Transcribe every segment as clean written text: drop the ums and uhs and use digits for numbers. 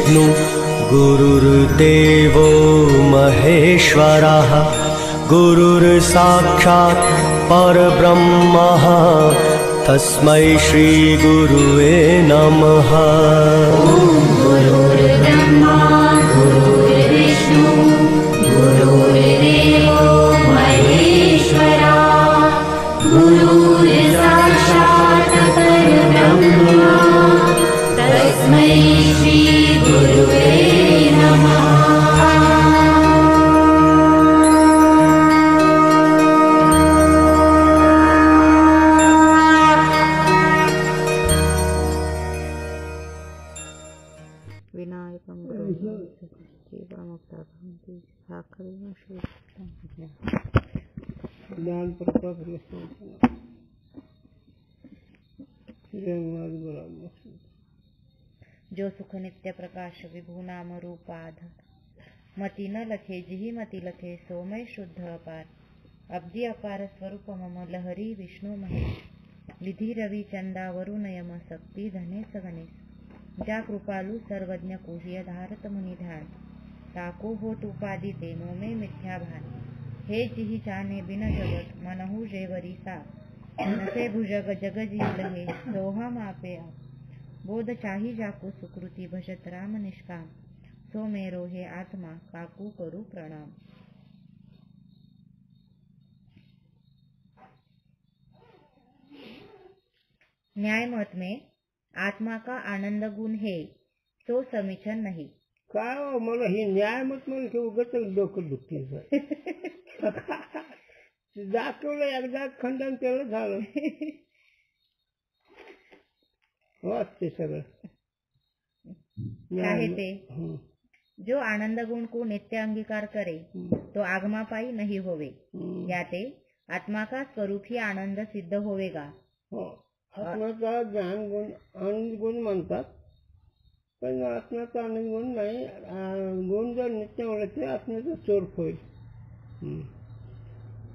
गुरुर्विष्णु गुरुर्देवो महेश्वरः गुरुर्साक्षात् परब्रह्मः तस्मै श्री गुरुवे नमः। गुरुर्ब्रह्मा गुरुर्विष्णु गुरुर्देवो महेश्वरा गुरुर्साक्षात् परब्रह्म तस्मै श्री गुरुवे नमः। विनायकं जीवमुक्ताभवन्ति साकरेण श्रीकृष्णं ज्ञान प्रताप जो सुख नित्य प्रकाश विभू नाम रूपाध मति न लखे जिहि मति लखे सोमय शुद्ध अपार अब्दी अपार स्वरूप मम लहरी विष्णु महेश विधि रवि चंदा वरुण यम शक्ति धनेश गणेश जा कृपालु सर्वज्ञ कुह्य धारत मुनि ध्यान ताको होत उपाधि ते मोमे मिथ्या भान हे जिहि जाने बिन जगत मनहु जेवरी सा नसे भुजग जग जीव लहे सोहम आपे आप बोध चाही जाको सुकृती भजत राम निष्काम सो मेरो हे आत्मा काकू करू प्रणाम। न्याय मत में आत्मा का आनंद गुण है तो समीचन नहीं। काय हो, मला ही न्याय मत म्हणून की उगाच डोकं दुखते दाखवलं एकदा खंडन केलं झालं वाटते सगळं चाहे ते जो आनंद गुण को नित्य अंगीकार करे तो आगमा पाई नहीं होवे याते आत्मा का स्वरूप ही आनंद सिद्ध होवेगा। आत्म्याचा ज्ञान गुण आनंद गुण म्हणतात पण आत्म्याचा आनंद गुण नाही गुण जर नित्य ओळखते आत्म्याचा स्वरूप होईल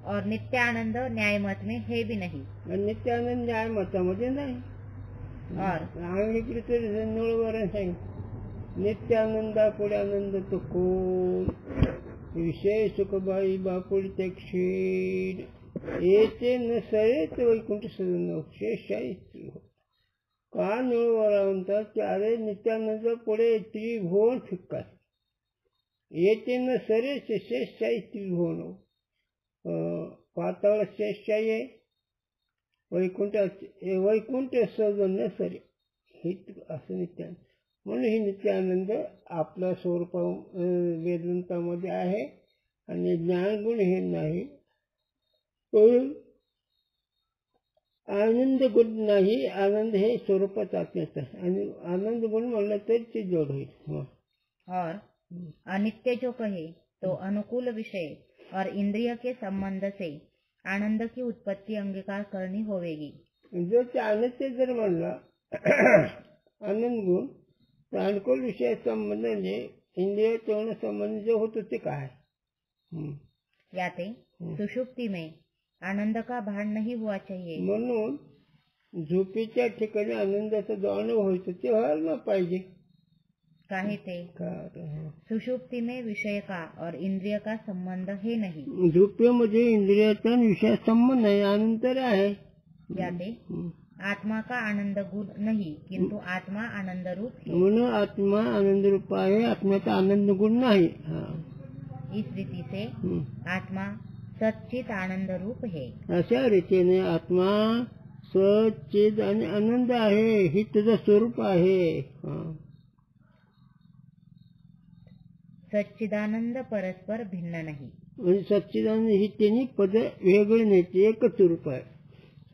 और नित्य आनंद न्याय मत में है भी नहीं नित्य आनंद न्याय मतामध्ये नाही और नित्य आनंदा पुढे आनंद तो कोण विषय सुखबाई बापुडते क्षीर येते न सरेच वैकुंठ सदन शेषशाही का निळवरा म्हणतात की अरे नित्यानंद पुढे त्रिभुवन फिक्कास येते न सरेच शेषशाही त्रिभुवन पाताळ शेषशाही वैकुंठ सदन सरे हे असं नित्यानंद म्हणून ही नित्यानंद आपल्या स्वरूप वेदांतामध्ये आहे आणि ज्ञानगुण हे नाही आनंद गुण नाही आनंद हे स्वरूपात आत्म्याचं आणि आनंद गुण म्हणलं तर ते जोड होईल। और अनित्य जो कहे तो अनुकूल विषय और इंद्रिय के संबंध से आनंद की उत्पत्ति अंगीकार करनी होवेगी। जो अनित्य जर म्हणला आनंद गुण तर अनुकूल विषय संबंध म्हणजे इंद्रिय तोरण संबंध जो होतो ते काय याते सुषुप्ति में आनंद का भान नहीं हुआ चाहिए म्हणून झोपेच्या ठिकाणी आनंदाचा जो अनुभव होतो ते व्हायला पाहिजे काहे ते सुषुप्ति में विषय का और इंद्रिय का संबंध है नहीं झोपेमध्ये इंद्रियाचा विषय संबंध आहे आनंतर आहे याते आत्मा का आनंद गुण नहीं किंतु आत्मा आनंद रूप है म्हणून आत्मा आनंद रूप आहे आत्म्याचा आनंद गुण नाही। इस रीति से आत्मा सच्चित आनंद रूप है अशा रीतीने आत्मा सच्चित आणि आनंद आहे ही तुझं स्वरूप आहे। सच्चिदानंद परस्पर भिन्न नहीं म्हणजे सच्चिदानंद ही तिन्ही पद वेगळे नाही एकच स्वरूप आहे।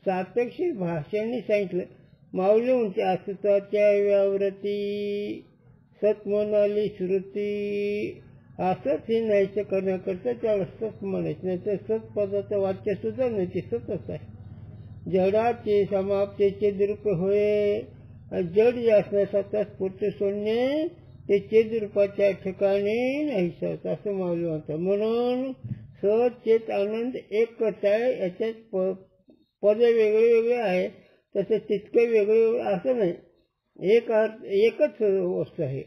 सापेक्ष भाषांनी सांगितलं माऊली म्हणते असताच्या व्यावृत्ती सत्मनाली श्रुती असंच हे नाहीचं करण्याकरता त्याला सत म्हणायचं नाही तर सत्पदाचं वाक्य सुद्धा नाही ते सतच आहे। जडाचे समाप्तीचे दुरुप होय जड असण्यासाठी स्फूर्ती सोडणे ते चेतरूपाच्या ठिकाणी नाही सत असं माऊली म्हणतात। म्हणून सचेत आनंद एकच आहे याच्यात पद वेगळे वेगळे आहे तसं तितके वेगळे असं नाही एकच वस्तू आहे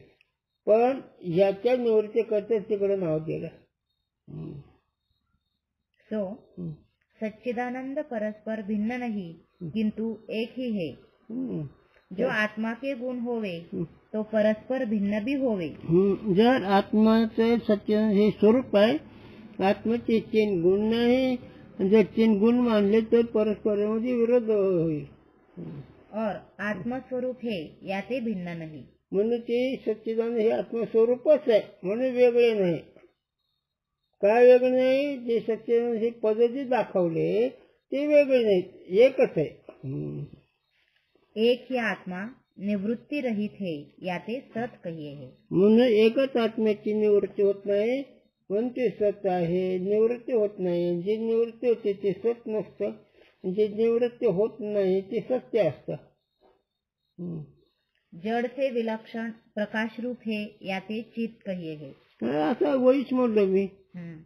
पण याच्या निवृत्ती करता तिकडे नाव दिलं. सो सच्चिदानंद परस्पर भिन्न नहीं किंतु एक ही है. जो आत्मा के गुण होवे तो परस्पर भिन्न भी होवे. जर आत्माचं सच्चिदानंद हे स्वरूप आहे, आत्म्याचे 3 गुण नाही, जर 3 गुण मानले तर परस्परामध्ये विरोध होईल. और आत्मस्वरूप है याते भिन्न नहीं. म्हणून ते सच्चिदानंद हे आत्मस्वरूपच आहे, म्हणून वेगळे नाही. काय वेगळे नाही? जे सच्चिदानंद हे पद जे दाखवले ते वेगळे नाहीत, एकच आहे. एक ही आत्मा निवृत्ति रहित है याते सत कहिए है. म्हणून एकच आत्म्याची निवृत्ती होत नाही, म्हणून ते सत आहे. निवृत्ती होत नाही, जे निवृत्ती होते ते सत नसतं, जे निवृत्ती होत नाही ते सत्य असतं. जड़ से विलक्षण प्रकाश रूप है याते चित्त कहिए है. असं वहीच म्हणलं मी.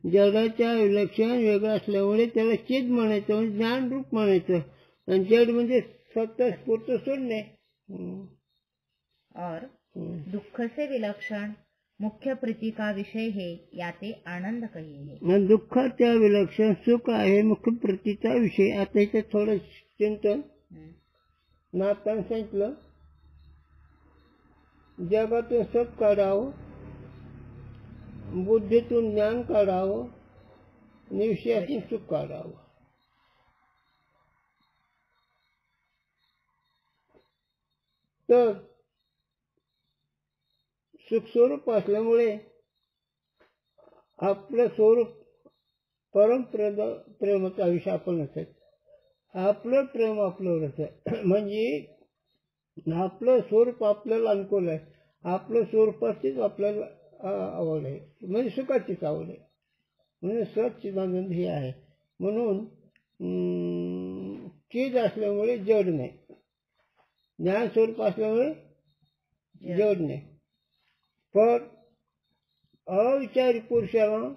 जगाच्या विलक्षण वेगळं असल्यामुळे त्याला चिद म्हणायचं, म्हणजे ज्ञान रूप म्हणायचं. आणि जड म्हणजे सत्य स्फूर्त शून्य. और दुख से विलक्षण मुख्य प्रीति का विषय है याते आनंद कहिए है. दुःखाच्या विलक्षण सुख आहे मुख्य प्रीतीचा विषय. आता इथे थोडं चिंतन. नाथान सांगितलं जगातून सत काढावं, बुद्धीतून ज्ञान काढावं, विषयातून सुख काढावं. तर सुख स्वरूप असल्यामुळे आपलं स्वरूप परम प्रेमाचा विषय आपणच आहे. आपलं प्रेम आपल्यावरच आहे. म्हणजे आपलं स्वरूप आपल्याला अनुकूल आहे, आपलं स्वरूपाचीच आपल्याला आवड आहे, म्हणजे सुखाचीच आवड आहे. म्हणून सच्चिदानंद हे आहे. म्हणून चीज असल्यामुळे जड नाही, ज्ञान स्वरूप असल्यामुळे जड नाही. पण अविचारी पुरुषाला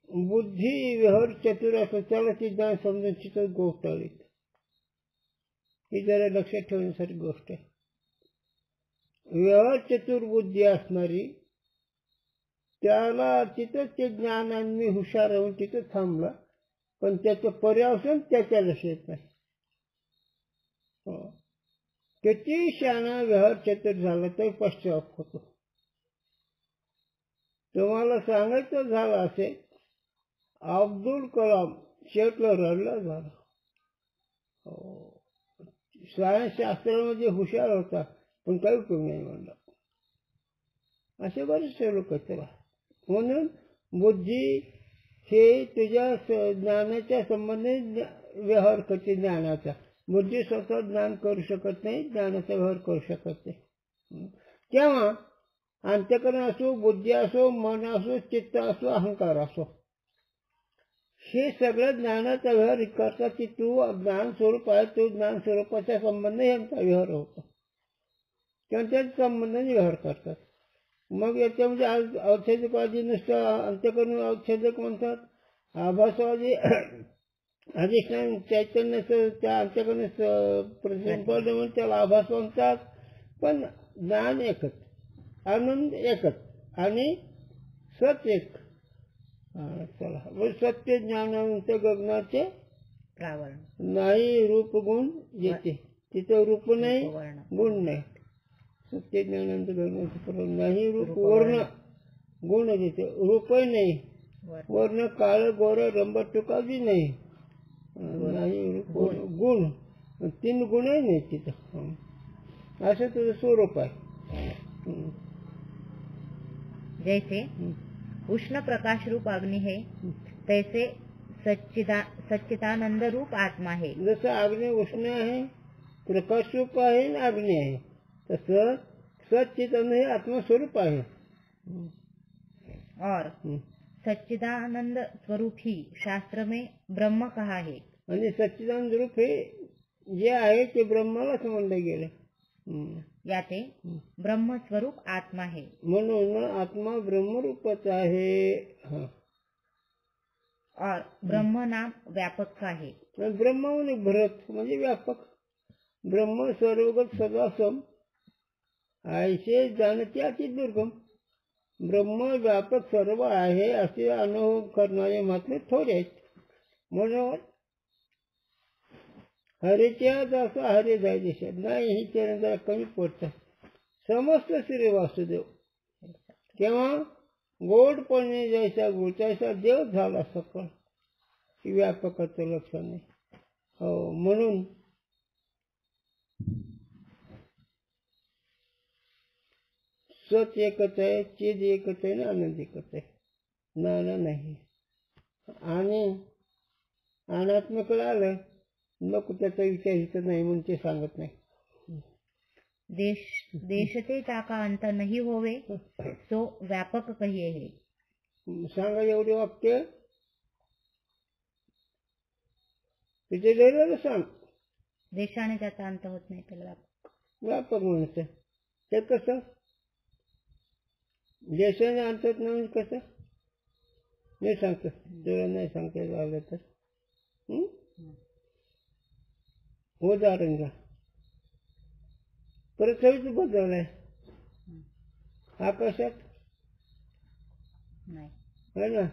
बुद्धी व्यवहार चतुर असं त्याला ती ज्ञान समजून तिथं गोष्ट आली. ही जरा लक्षात ठेवण्यासारखी गोष्ट आहे. व्यवहार चतुर बुद्धी असणारी त्याला तिथंच ते ज्ञान आणि मी हुशार राहून तिथं थांबला, पण त्याचं पर्यावसन त्याच्या लक्षात येत नाही. किती शहाणा व्यवहार चतुर झाला तर पश्चाताप होतो. तुम्हाला सांगायचं झालं असेल, अब्दुल कलाम शेटला रडला झाला. सायन्स शास्त्रामध्ये हुशार होता पण काही उपयोग नाही म्हणला. असे बरेचसे लोक आहेत. म्हणून बुद्धी हे तुझ्या ज्ञानाच्या संबंधित व्यवहार करते. ज्ञानाचा बुद्धी स्वतः ज्ञान करू शकत नाही, ज्ञानाचा व्यवहार करू शकत नाही. तेव्हा अंतःकरण असो, बुद्धी असो, मन असो, चित्त असो, अहंकार असो, हे सगळं ज्ञानाचा व्यवहार करतात की तू ज्ञान स्वरूप आहे, तो ज्ञान स्वरूपाच्या संबंध यांचा व्यवहार होतो, त्यांच्या संबंधाने व्यवहार करतात. मग याच्यामध्ये औषधवादी नुसतं अंतःकरण औषधक म्हणतात, आभासवादी अधिष्ठान चैतन्याचं त्या अंतःकरण प्रतिबिंब म्हणून त्याला आभास म्हणतात. पण ज्ञान एकच, आनंद एकच आणि सत एक. चला, सत्य ज्ञानानंत गगनाचे नाही रूप गुण येते. तिथं रूप नाही, गुण नाही. सत्य ज्ञानानंत गगनाचे नाही रूप वर्ण गुण येते. रूपही नाही, वर्ण काळ गोर रंबट टुका बी नाही. नाही रूप गुण, 3 गुणही नाही तिथं. असं तुझं स्वरूप आहे. जैसे उष्ण प्रकाश रूप अग्नि है तैसे सच्चिदानंद रूप आत्मा है. जसं अग्नि उष्ण आहे, प्रकाश रूप आहे, अग्नि आहे, तसं सच्चिदानंद हे आत्मस्वरूप आहे. और सच्चिदानंद स्वरूप ही शास्त्र में ब्रह्म कहा है. आणि सच्चिदानंद रूप हे जे आहे ते ब्रह्माला समजलं गेलं. याते ब्रह्म स्वरूप आत्मा है. म्हणून आत्मा ब्रह्मरूपच आहे. और ब्रह्म नाम व्यापक का है. ब्रह्म म्हणजे भरत म्हणजे व्यापक. ब्रह्म सर्वगत सदासम ऐसे जाणते अति दुर्गम. ब्रह्म व्यापक सर्व आहे असे अनुभव करणारे मात्र थोडे आहेत. म्हणून हरेच्या जसा हरे जाय देशात नाही ही चरण जरा कमी पडतात. समस्त श्री वासुदेव तेव्हा गोडपणे जैसा गुळ तैसा देव झाला सकळ. व्यापकाचं लक्षण नाही. हो म्हणून सत एकच आहे, चिद एकच आहे, आनंद एकच आहे, नाना नाही. आणि अनात्मकडे आलं नको त्याचा विचार इथं नाही म्हणून ते सांगत नाही. देशते ताका अंत नहीं होवे सो व्यापक कहिए हे. सांगा एवढे वाक्य तिथे लिहिलेलं सांग. देशाने त्याचा अंत होत नाही त्याला व्यापक म्हणतं. ते कसं देशाने अंत होत नाही म्हणजे कसं मी सांगतो. तुला नाही सांगता आलं तर उदाहरण घ्या. पृथ्वीच बदललाय आकाशात नाही है ना.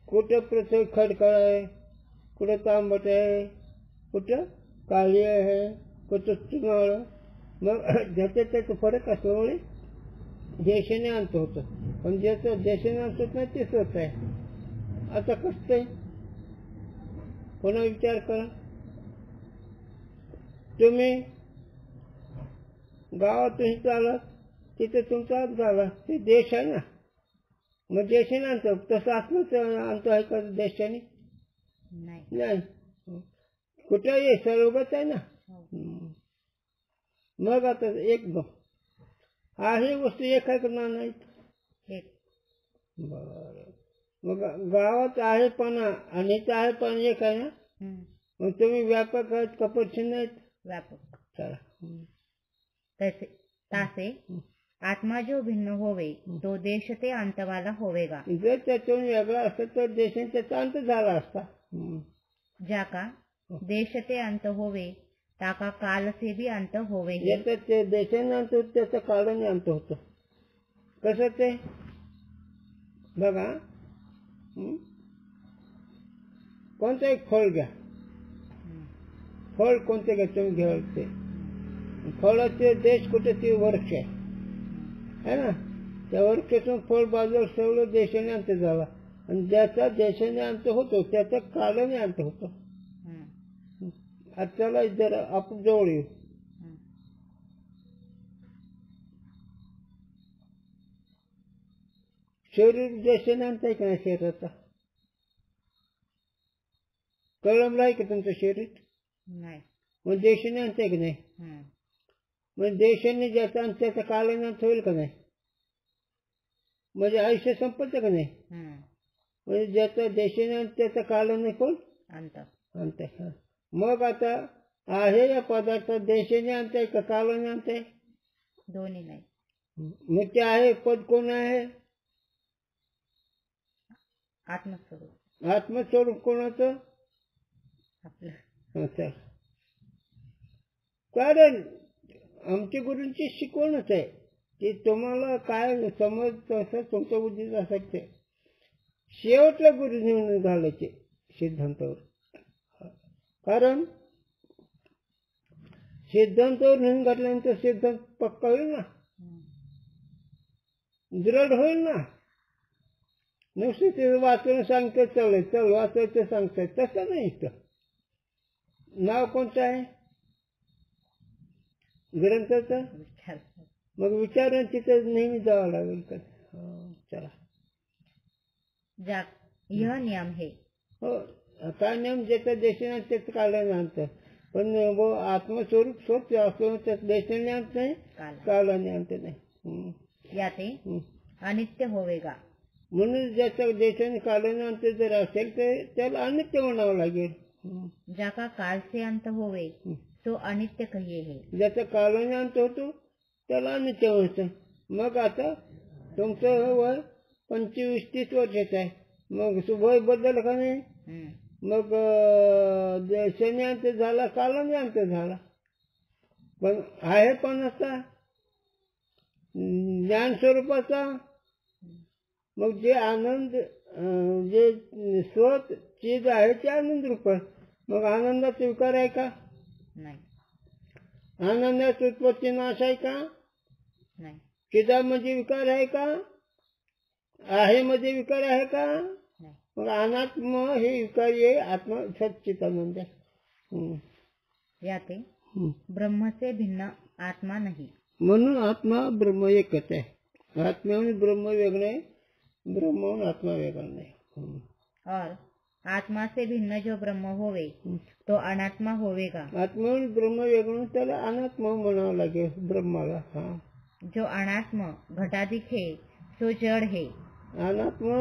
कुठं पृथ्वी खडकाळ आहे, कुठं तांबट आहे, कुठं काळी आहे, कुठं चुनाळ. मग ज्याच्या त्याचा फरक असल्यामुळे देशाने अंत होतो. पण ज्याचं देशाने अंत होत नाही ते स्वतः आहे. आता कसं आहे कोणा विचार करा. तुम्ही गावातून चालत तिथे तुमचा अंत झाला ते देश आहे ना. मग देशाने आणतो तसं आत्मच आणतो आहे का देशाने नाही. कुठे सर्वगत आहे ना. मग आता एकदम आहे वस्तू एक आहे का नाहीत. बरं मग गावात आहे पण आणि इथं आहे पण एक आहे ना. मग तुम्ही व्यापक आहेत का परिचिन नाहीत. व्यापक चला तासे आत्मा जो भिन्न होवे तो देश ते अंतवाला होवेगा. जर त्यातून वेगळा असता तर देशाने त्याचा अंत झाला असता. ज्याका देश ते अंत होवे ताका काल से भी अंत होवे. याचा ते देशाने अंत होतो त्याचा काळाने अंत होतो. कसं ते बघा. कोणतं एक फळ घ्या. फळ कोणते घ्या तुम्ही घ्यायला ते फळाचे देश कुठे ते वृक्ष आहे ना. त्या वृक्षातून फळ बाजूला सगळं देशाने अंत झाला. आणि ज्याचा देशाने अंत होतो त्याचा काळाने अंत होतो. आजच्याला जरा आपण जवळ येऊ. शरीर देशाने अंत आहे का नाही शरीराचा. कळमला आहे का तुमचं शरीर नाही. मग देशाने अंत आहे का नाही. मग देशाने ज्याचा अंत त्याचा काळाने अंत होईल का नाही. म्हणजे आयुष्य संपत का नाही. म्हणजे ज्याचा देशाने अंत त्याचा काळाने पण अंत अंत आहे. मग आता आहे या पदार्थात देशाने अंत आहे का काळाने अंत आहे. दोन्ही नाही. मग ते आहे पद कोण आहे. आत्मस्वरूप. आत्मस्वरूप कोणाचं आपलं. कारण आमच्या गुरूंची शिकवणच आहे की तुम्हाला काय समज तसं तुमच्या बुद्धीत असायचं. शेवटला गुरु निवडून घालायचे सिद्धांतावर. कारण सिद्धांतावर नेऊन घातल्यानंतर सिद्धांत पक्का होईल ना. दृढ होईल ना. नुसतं ते वाचून सांगते चल वाचायचं सांगताय तसं नाही. इथं नाव कोणतं आहे ग्रंथाचं. मग विचारून तिथे नेहमी जावं लागेल. चला यह नियम है. हो काय नियम ज्याच्या देशाने त्याचं काढायला आणतं. पण आत्मस्वरूप स्वच्छ असतो त्याच देशाने आणत नाही काळाने आणत नाही. याते अनित्य होवेगा. म्हणून ज्याच्या देशाने काढायला आणते जर असेल तर त्याला अनित्य म्हणावं लागेल. ज्याका काल से अंत होवे तो अनित्य कहिए है. ज्याचा काळाने अंत होतो त्याला अनित्य म्हणतं. मग आता तुमचं वय 25-30 वर्षाचं आहे. मग वय बदल का नाही. मग देशाने अंत झाला काळाने अंत झाला. पण आहे पण असता ज्ञान स्वरूपाचा. मग जे आनंद जे स्वत चीज आहे ते आनंद रूप आहे. मग आनंदाचा विकार आहे का? नाही. आनंदाची उत्पत्ती नाश आहे का? नाही. चिदामध्ये विकार आहे का? आहे मध्ये विकार आहे का? नाही. मग अनात्म हे विकारी आहे, आत्मा सच्चिदानंद आहे. याते ब्रह्मचे भिन्न आत्मा नाही. म्हणून आत्मा ब्रह्म एकच आहे. आत्म्याहून ब्रह्म वेगळं आहे, ब्रह्माहून आत्मा वेगळा नाही. और आत्मा से भिन्न जो ब्रह्म होवे तो अनात्मा होवेगा. आत्म्याहून ब्रह्म वेगळं त्याला अनात्मा म्हणावं लागेल ब्रह्माला. हा, जो अनात्म घटाधिक है सो जड़ है. अनात्मा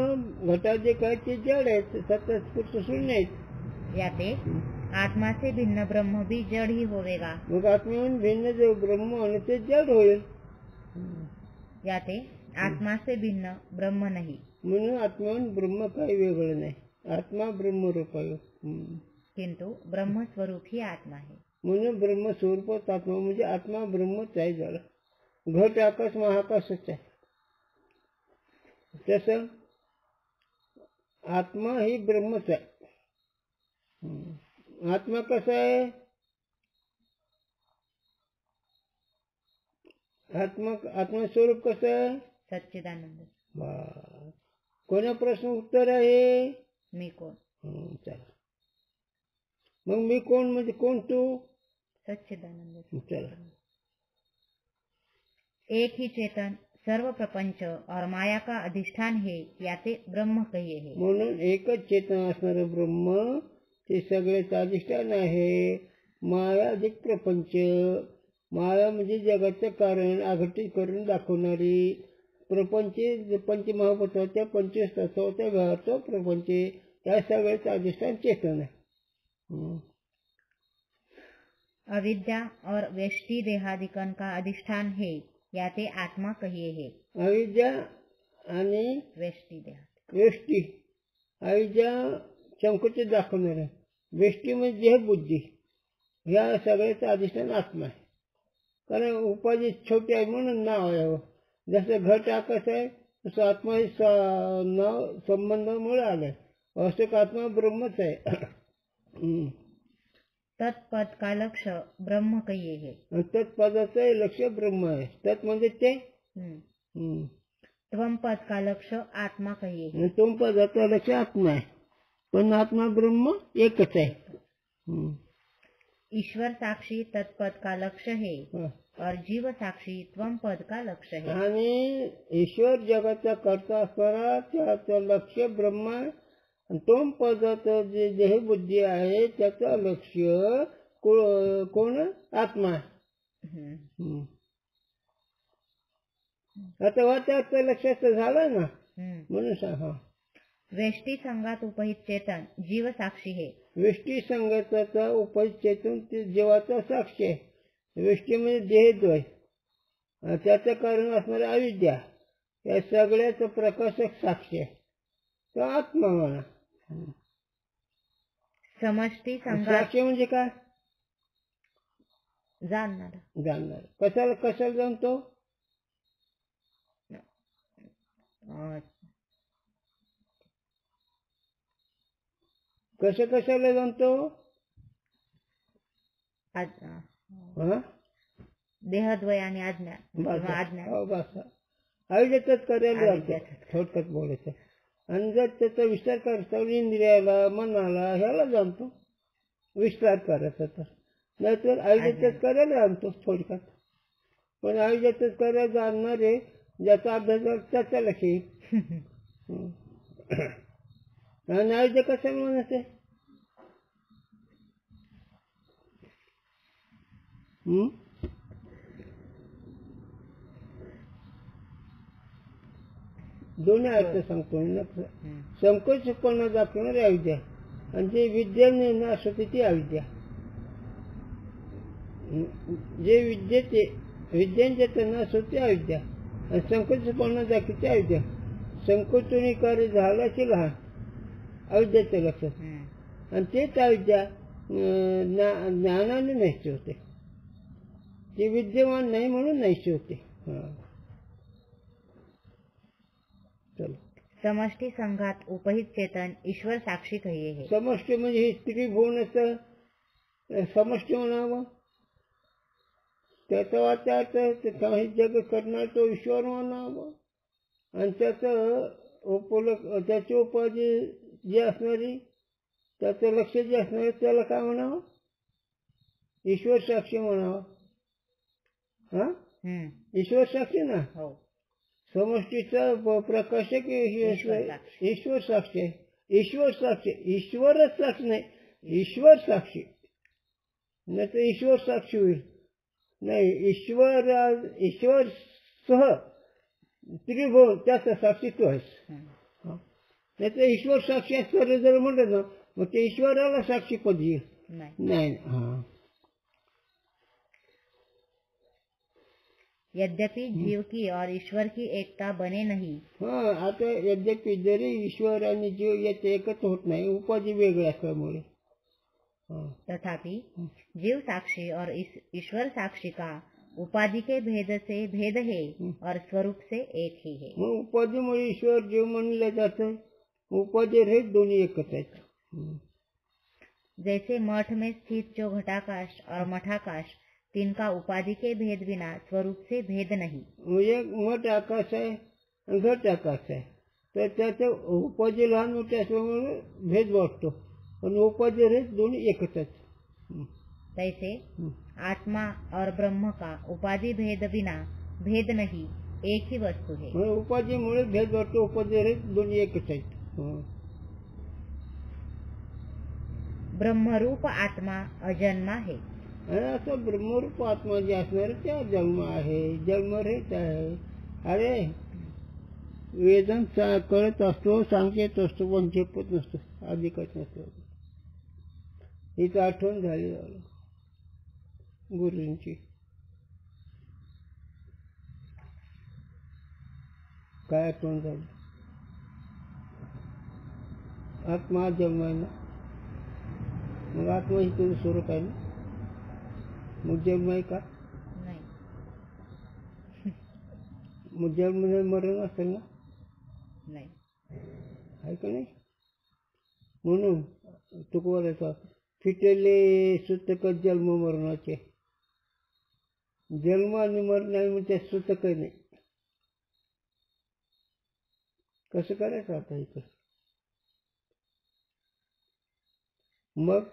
घटाधिक आहे ते जड आहेत, सत्य शून्य आहेत. याते आत्मा से भिन्न ब्रह्म भी जड़ ही होवेगा. मग आत्म्याहून भिन्न जो ब्रह्म आणि ते जड होईल. याते आत्मा से भिन्न ब्रह्म नहीं. म्हणून आत्म्याहून ब्रह्म काही वेगळं नाही. आत्मा ब्रह्मरूप आहे. किंतु ब्रह्म स्वरूप ही आत्मा है. म्हणून ब्रह्मस्वरूपात आत्मा म्हणजे आत्मा ब्रह्मच आहे. झालं घट आकाश महाकाशच आहे. तसं आत्मा ही ब्रह्मच आहे. आत्मा कसा आहे? आत्मस्वरूप कसं आहे? सच्चिदानंद. कोणा प्रश्न उत्तर आहे? मी कोण? चला मग मी कोण म्हणजे कोण? तू सच्चिदानंद. चला. एक ही चेतन सर्व प्रपंच और माया का अधिष्ठान है, याते ब्रह्म कहिए है. म्हणून एकच चेतन असणारं ब्रह्म ते सगळेच अधिष्ठान आहे. माया अधिक प्रपंच. माया म्हणजे जगाचं कारण आघटित करून दाखवणारी. प्रपंच पंचमहाभूताच्या 25 तत्वाच्या घराचं प्रपंच, या सगळ्याचं अधिष्ठान चेतन आहे. अविद्या और व्यष्टि देहादिकन का अधिष्ठान है, याते आत्मा कहिए है. अविद्या आणि व्यष्टि देह. व्यष्टी. अविद्या संकुचित दाखवणार आहे. व्यष्टी म्हणजे देहबुद्धी. या सगळ्याचं अधिष्ठान आत्मा आहे. कारण उपाधी छोटी आहे म्हणून नाव आहे. जसं घट आकाश आहे तसं आत्मा हे नाव संबंधामुळे आलंय. वास्तविक आत्मा ब्रह्मच आहे. तत्पद का लक्ष्य ब्रह्म कहिए है. तत्पदाचं लक्ष ब्रह्म आहे. तत् म्हणजे ते. त्वम पद का लक्ष्य आत्मा कहिए है. त्वम पदाचं लक्ष आत्मा आहे. पण आत्मा ब्रह्म एकच आहे. ईश्वर साक्षी तत्पद का लक्ष्य है और जीव साक्षी त्वम पद का लक्ष्य है. आणि ईश्वर जगाचा करता असणारा त्याचं लक्ष ब्रह्म आहे. त्वम पदाचं जे देहबुद्धी आहे त्याचं लक्ष कोण? आत्मा आहे. आता वाचायचं लक्ष झालं ना म्हणून सांग. व्यष्टि संगात उपहित चेतन जीव साक्षी है. व्यष्टी संगताचा उपहित चेतन ते जीवाचा साक्षी आहे. व्यष्टी म्हणजे देहद्वय. त्याचं कारण असणारी अविद्या, या सगळ्याचं प्रकाशक साक्षी आहे. तो आत्मा म्हणा. समष्टी संगात साक्षी म्हणजे काय? जाणणार. कशाला जाणतो? कशाला जाणतो? देहद्वय आणि अज्ञान. अविद्याच करायला लागतं. थोडक्यात बोलायचं. आणि जर त्याचा विस्तार करायचा इंद्रियाला मनाला ह्याला जाणतो विस्तार करायचा. तर नाहीतर अविद्याच करायला जाणतो थोडक्यात. पण अविद्याच करायला जाणणारे ज्याचा अभ्यास त्याचा लक्ष येईल. आणि अविद्या कशाला म्हणायचं? दोन्ही अर्थ सांगतो. संकोचपणा दाखवणारी अविद्या आणि जे विद्येने नाश होते ती अविद्या. जे विद्यांच्या नाश होते अविद्या आणि संकोचपणा दाखवते अविद्या. संकोचनी कार्य झाल्याचे लहान अविद्याचं लक्षात. आणि तेच अविद्या ज्ञानाने नष्ट होते. ते विद्यमान नाही म्हणून नष्ट होते. चलो, समष्टि संघात उपहित चेतन ईश्वर साक्षी कहिए है. समष्टी म्हणजे हे त्रिभुवनाचं समष्टी म्हणावं. त्याचा वाचार त्याचा हे जग करणार तो ईश्वर म्हणावं. आणि त्याची उपाधी जी असणारी, त्याचं लक्ष जे असणार त्याला काय म्हणावं? ईश्वर साक्षी म्हणावं. हा, ईश्वर साक्षी ना. हो. समष्टीचा प्रकाशक ईश्वर साक्षी आहे. ईश्वर साक्षी, ईश्वरच साक्षी नाही, ईश्वर साक्षी. नाही तर ईश्वर साक्षी होईल. नाही, ईश्वर सह त्रिभुवन त्याचा साक्षी तू आहेस. नाही तर ईश्वर साक्षी असं जर म्हणलं ना, मग ते ईश्वराला साक्षी पद येईल. नाही. हा, यद्यपि जीव की और ईश्वर की एकता बने नहीं. हा, आता यद्यपि जरी ईश्वर आणि जीव याचे एकच होत नाही, उपाधी वेगळ्या असल्यामुळे. तथापि जीव साक्षी और ईश्वर साक्षी का उपाधि के भेद से भेद है और स्वरूप से एक ही है. मग उपाधीमुळे ईश्वर जीव म्हणलं जातं, उपाधी रहित दोन्ही एकच आहेत. जैसे मठ में स्थित जो घटाकाश और मठाकाश, तिनका उपाधि के भेद बिना स्वरूप से भेद नहीं. एक मठ आकाश आहे, घट आकाश आहे, तर त्याचं उपाधी लहान मोठे असल्यामुळे भेद वाटतो, पण उपाधी रहित दोन्ही एकच आहेत. तैसे आत्मा और ब्रह्म का उपाधि भेद बिना भेद नहीं, एक ही वस्तु है. उपाधीमुळे भेद वाटतो, उपाधी रहित दोन्ही एकच आहेत. ब्रह्मरूप आत्मा अजन्मा है. असं ब्रह्मरूप आत्मा जे असणार त्या जन्म आहे, जन्मरहित आहे. अरे वेदांत कळत असतो, सांगत असतो, पण झेपत नसतो, अधिकच नसतो. हिचं आठवण झाली गुरुंची. काय आठवण झाली? आत्मा जन्म आहे ना, मग आत्मा ही तुझं स्वरूप आहे ना, मग जन्म आहे का? नाही. मग जन्म मरण असेल ना? नाही. आहे का नाही? म्हणून तुकोबाराचा फिटले सुतक जन्म मरणाचे. जन्म आणि मरण आहे म्हणजे सुतक नाही. कसं करायचं आता इथं? मग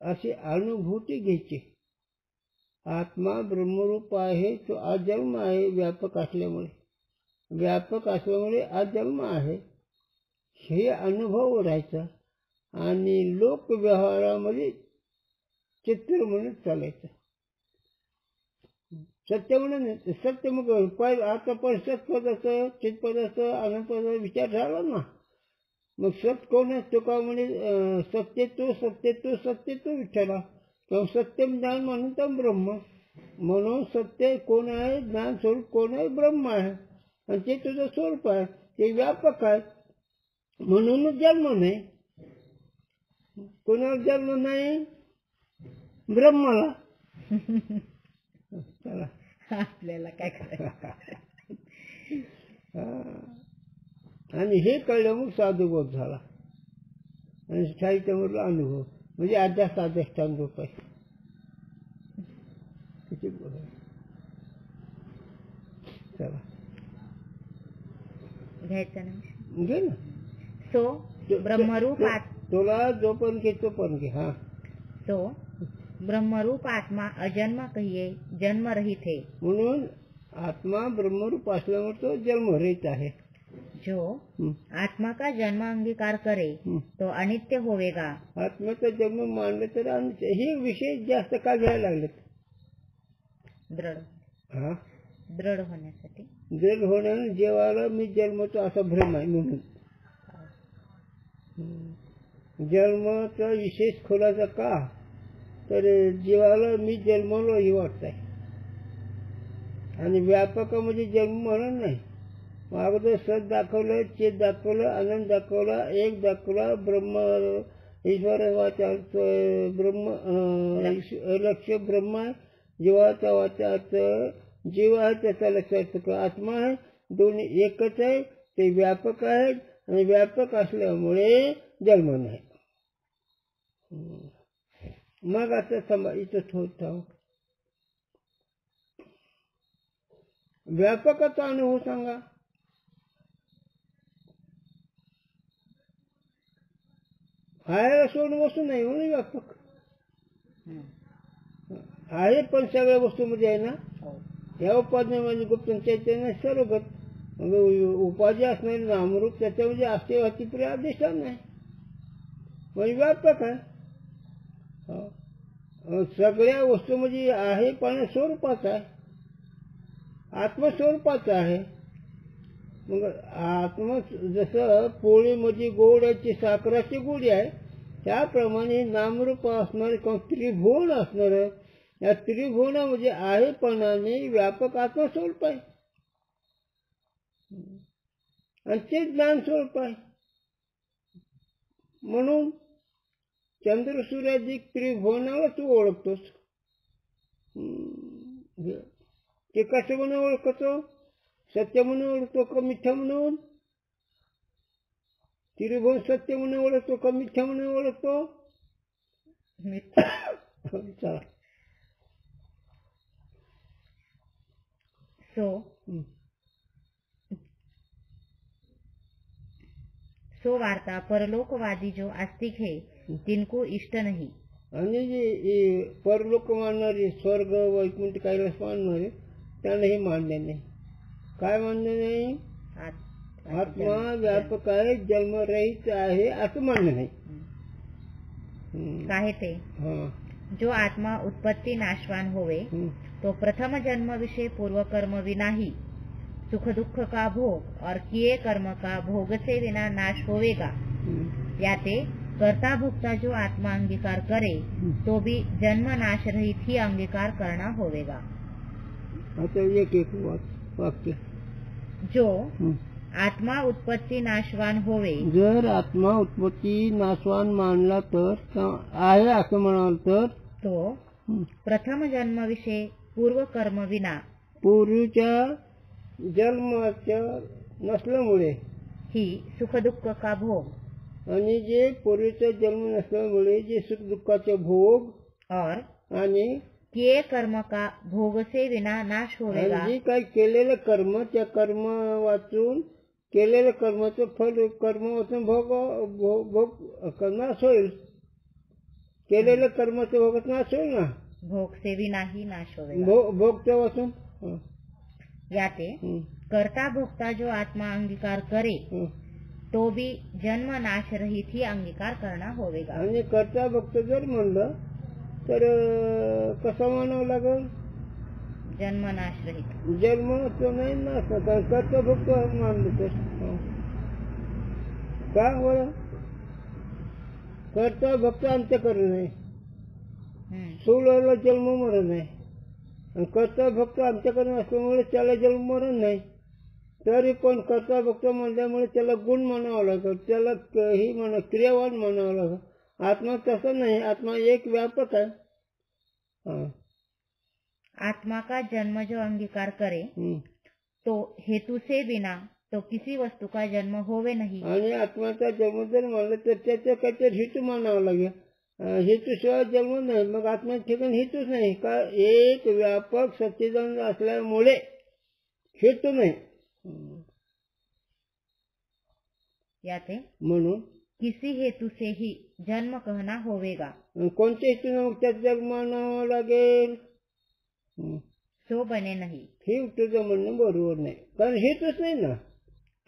अशी अनुभूती घ्यायची. आत्मा ब्रह्मरूप आहे, तो अजन्म आहे. व्यापक असल्यामुळे अजन्म आहे हे अनुभव राहायचा आणि लोक व्यवहारामध्ये चित्र म्हणून चालायचं. सत्य म्हणून सत्य. मग आता पण सत्पदाचं चितपदाचं आनंदपदाचा विचार झाला ना, मग सत कोण आहे? तो का म्हणे सत्य तो विठ्ठला. किंवा सत्यम ज्ञान म्हणून तर ब्रह्म. म्हणून सत्य कोण आहे? ज्ञान स्वरूप कोण आहे? ब्रह्म आहे. आणि ते तुझं स्वरूप आहे, ते व्यापक आहे. म्हणून जन्म नाही. कोणाला जन्म नाही? ब्रह्माला. चला, आपल्याला काय करायचं? आणि हे कळलं मग साधुबोध झाला आणि साहित्यामधला अनुभव म्हणजे अधिष्ठान रूप आहे. किती चला घ्यायचं ना, घे ना. सो ब्रह्मरूप तुला जो पण घे तो पण घे. हा, सो ब्रह्मरूप आत्मा अजन्म कहिए जन्म रहित है. म्हणून आत्मा ब्रह्मरूप असल्यामुळे तो जन्मरहित आहे. जो आत्मा का जन्म अंगीकार करे तो अनित्य होवेगा. आत्म्याचा जन्म मानले तर अनित्य. हे विषय जास्त का घ्यायला लागलेत? दृढ होण्यासाठी. दृढ होण्याने जेव्हाला मी जन्मतो असा भ्रम आहे. म्हणून जन्माचा विशेष खोलाचा का तर जीवाला मी जन्मलो हे वाटत आहे. आणि व्यापकामध्ये जन्म म्हणून नाही. अगोदर सत दाखवलं, चेत दाखवलं, आनंद दाखवला, एक दाखवला, ब्रह्म ईश्वर वाचार्थ ब्रह्म लक्ष ब्रह्म आहे. जीवाचा वाचार्थ जीव आहे, त्याचा लक्षार्थ आत्मा आहे. दोन्ही एकच आहे, ते व्यापक आहेत आणि व्यापक असल्यामुळे जन्म नाही. मग आता इथं थोडं व्यापकाचा अनुभव सांगा. आहे सोडून वस्तू नाही म्हणून व्यापक आहे, पण सगळ्या वस्तूमध्ये आहे ना. या उपाधीमध्ये गुप्त चैतन्य सर्वगत, उपाधी असणारे नामरूप त्याच्यामध्ये अस्तित्वाची प्रिय अधिष्ठान नाही, म्हणजे व्यापक आहे. सगळ्या वस्तूमध्ये आहे पण स्वरूपाचा आहे, आत्मस्वरूपाचा आहे. मग आत्म जसं पोळीमध्ये गोड्याची साखराची गोडी आहे, त्याप्रमाणे नामरूप असणारे त्रिभुवन असणार, या त्रिभुवनामध्ये आहेपणाने व्यापक आत्मस्वरूप आहे आणि ते ज्ञान स्वरूप आहे. म्हणून चंद्र सूर्यादी त्रिभुवनाला तू ओळखतोस. ते कसं म्हणून ओळखतो? सत्य म्हणून ओळखतो का मिथ्या म्हणून? त्रिभुवन सत्य म्हणून ओळखतो का मिथ्या म्हणून ओळखतो? चला. सो वार्ता परलोकवादी जो आस्तिक है तिनको इष्ट नहीं. आणि जे परलोक मानणारे, स्वर्ग वैकुंठ कैलास मानणारे, त्यांना हे मान्य नाही. काय मान्य नाही? आत्मा व्यापक आहे, जन्मरहित आहे असं मान्य नाही. काहे ते जो आत्मा उत्पत्ति नाशवान होवे तो प्रथम जन्म विषय पूर्व कर्म विना ही सुख दुख का भोग और किए कर्म का भोग से बिना नाश होवेगा. याते कर्ता भोक्ता जो आत्मा अंगीकार करे तो भी जन्म नाश रहित ही अंगीकार करना होवेगा. आता एक वाक्य. जो आत्मा उत्पत्ति नाशवान होवे, जर आत्मा उत्पत्ती नाशवान मानला तर आहे असं म्हणाल तर तो प्रथम जन्म विषय पूर्व कर्म विना पूर्वीच्या जन्माच्या नसल्यामुळे ही सुख दुःख का भोग, आणि जे पूर्वीचा जन्म नसल्यामुळे जे सुख दुःखाचे भोग और आणि किए कर्म का भोग से विना नाश होवेगा. जे काही केलेलं कर्म, त्या कर्म वाचून केलेलं कर्माचं फल कर्म वाचून भोग नाश होईल. केलेलं कर्माचं भोग नाश होईल ना. भोग से विना ही नाश होवेगा. भोगच्या वाचून याते कर्ता भोक्ता जो आत्मा अंगीकार करे तो भी जन्म नाश रहित ही अंगीकार करना होवेगा. आणि कर्ता भक्त जर म्हणलं तर कसं म्हणावं लागेल? जन्म नाश रहित. जन्म तो नाही नाश, कर्ता भक्त मानलं तर का बरं? कर्ता भक्त अंतःकरण नाही, सोलाला जन्म मरण नाही. आणि कर्ता भक्त अंतःकरण असल्यामुळे त्याला जन्म मरण नाही. तरी पण कर्ता भक्त म्हणल्यामुळे त्याला गुण म्हणावं लागेल, त्याला ही म्हणा क्रियावान म्हणावं लागेल. आत्मा तसं नाही, आत्मा एक व्यापक आहे. आत्मा का जन्म जो अंगीकार करे तो हेतु से बिना तो किसी वस्तू का जन्म होवे नहीं. आणि आत्माचा जन्म जर म्हणलं तर त्याच्या काहीतरी हेतू म्हणावं लागेल. हेतूशिवाय जन्म नाही. मग आत्म्याच्या ठिकाणी हेतूच नाही का? एक व्यापक सच्चिदानंद असल्यामुळे हेतू नाही. याते म्हणून किसी हेतु से ही जन्म कहना होवेगा. कोणत्या हेतून त्यात जन्म म्हणावं लागेल? सो बने नहीं. हे तुझं म्हणणं बरोबर नाही, कारण हेतूच नाही ना.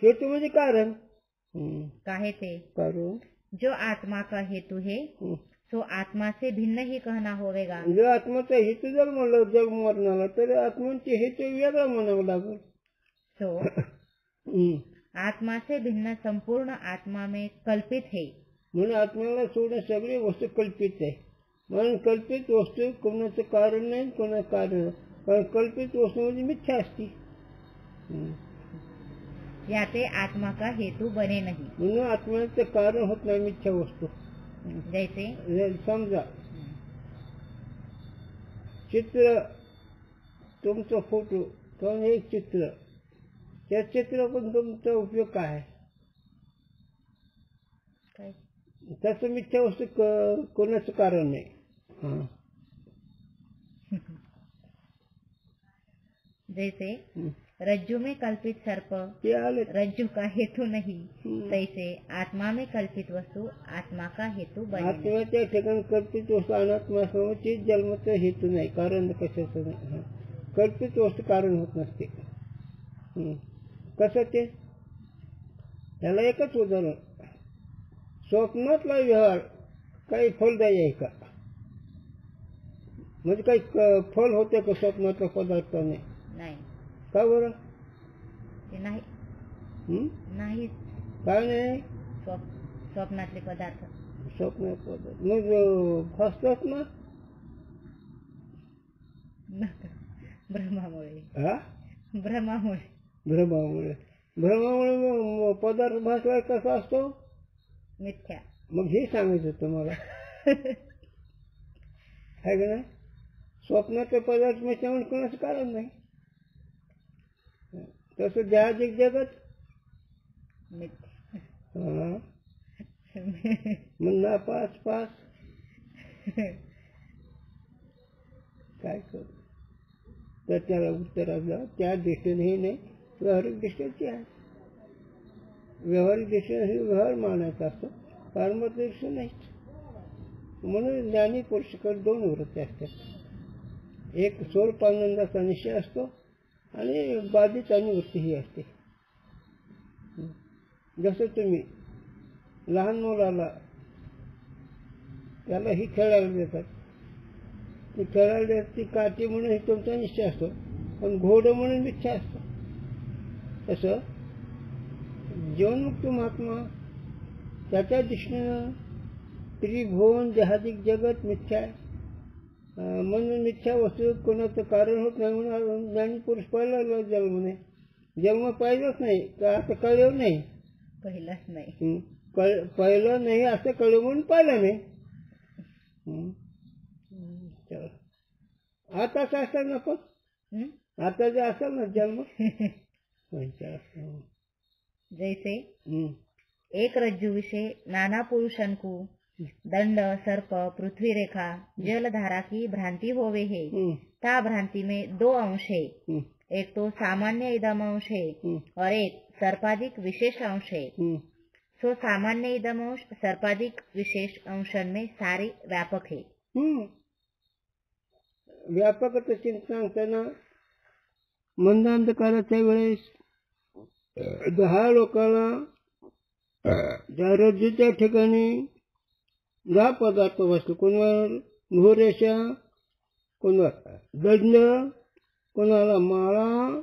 हेतू म्हणजे कारण. काहे ते कारण जो आत्मा का हेतु है सो आत्मा से भिन्न ही कहना होवेगा. जर आत्माचा हेतू जर म्हणलं जन्म मरणाला तर आत्माचे हेतू वेगळा म्हणावं लागेल. सो आत्मा से भिन्न संपूर्ण आत्मा में कल्पित है. म्हणून आत्म्याला सोडून सगळी वस्तू कल्पित आहे. म्हणून कल्पित वस्तू कोणाचं कारण नाही, कोणाचं कारण नाही. कारण कल्पित वस्तू म्हणजे मिथ्या असती. याते आत्मा का हेतु बने नहीं. म्हणून आत्म्याचं कारण होत नाही मिथ्या वस्तू. जैसे समजा चित्र, तुमचं फोटो, एक चित्र त्या चित्र पण तुमचा उपयोग काय आहे? काय तसं मिथ्या वस्तू कोणाचं कारण नाही. हां. जैसे हं. रज्जु में कल्पित सर्प ते आले. रज्जु का हेतु नहीं, हं. तैसे आत्मा में कल्पित वस्तु आत्मा का हेतु बने नहीं. आत्म्याच्या ठिकाणी कल्पित वस्तू अनात्मा असल्यामुळे ती जन्माचा हेतू नाही, कारण कशाचं नाही. हां. कल्पित वस्तू कारण होत नसते. कसं ते? त्याला एकच उदाहरण, स्वप्नातला व्यवहार काही फलदायी आहे का? म्हणजे काही फल होते का स्वप्नातल्या पदार्थाने? नाही. का बरं? ते नाही. नाही. काय नाही? स्वप्नातले पदार्थ स्वप्नात पदार्थ मग फसतात ना? भ्रमामुळे. हा? भ्रमामुळे. भ्रमामुळे. भ्रमामुळे पदार्थ भासला कसा असतो? मिथ्या. मग हे सांगायचं तुम्हाला. आहे का नाही? स्वप्नाचे पदार्थ मिथ्यामुळे कोणाचं कारण नाही. तसं जागतिक जगत मिथ्या. हा. मग पास काय करू? तर त्याला उत्तर असलं त्या दृष्टीने हे नाही, व्यावहारिक दृष्टीची आहे. व्यावहारिक दृष्टीने हे व्यवहार मानायचा असतो, पारमार्थिक दृष्टी नाही. म्हणून ज्ञानी पुरुषाकडे दोन वृत्ती असतात. एक स्वरूपानंदाचा निश्चय असतो आणि बाधित अनुवृत्ती ही असते. जसं तुम्ही लहान मुलाला त्याला ही खेळायला देतात, ती खेळायला देतात, ती काठी म्हणून ही तुमचा निश्चय असतो, पण घोडं म्हणून मिथ्या असतो. तसं जीवनमुक्त महात्मा त्याच्या दृष्टीनं त्रिभुवन देहादिक जगत मिथ्या आहे. म्हणून मिथ्या वस्तू कोणाचं कारण होत नाही. म्हणून ज्ञानी पुरुष पहिला जन्म नाही, जन्म पाहिलंच नाही का असं कळलं नाही. पहिलाच नाही. पहिलं नाही असं कळलं म्हणून पाहिलं नाही. आता काय असेल ना, पण आता जे असेल ना जन्म. जैसे एक रज्जु विषय नाना पुरुषन को दंड सर्प पृथ्वी रेखा जलधारा की भ्रांति होवे है, ता भ्रांति में दो अंश है, एक तो सामान्य इदम अंश है और एक सर्पाधिक विशेष अंश है. सो सामान्य इदम अंश सर्पाधिक विशेष अंशन में सारे व्यापक है. व्यापक चिंतन सांगताना मंदांधकाराच्या वेळेस 10 लोकांना त्या रज्जूच्या ठिकाणी 10 पदार्थ बसले. कोणावर भूरेषा, कोणाला दंड, कोणाला माळा,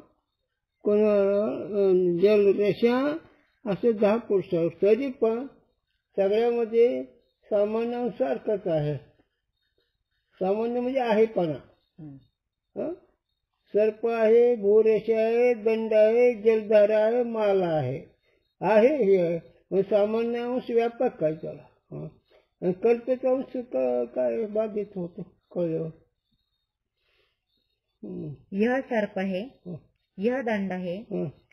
कोणाला जलरेषा, असे 10 पुरुष. तरी पण सगळ्यामध्ये सामान्य सारखंच आहे. सामान्य म्हणजे आहेपणा. सर्प आहे, भूरेषा आहे, दंड आहे, जलधारा आहे, माला आहे. आहे हे आहे. सामान्य अंश व्यापक काय त्याला. आणि कल्पित अंश काय बाधित होतो कळल्यावर. यह सर्प है, यह दंड है,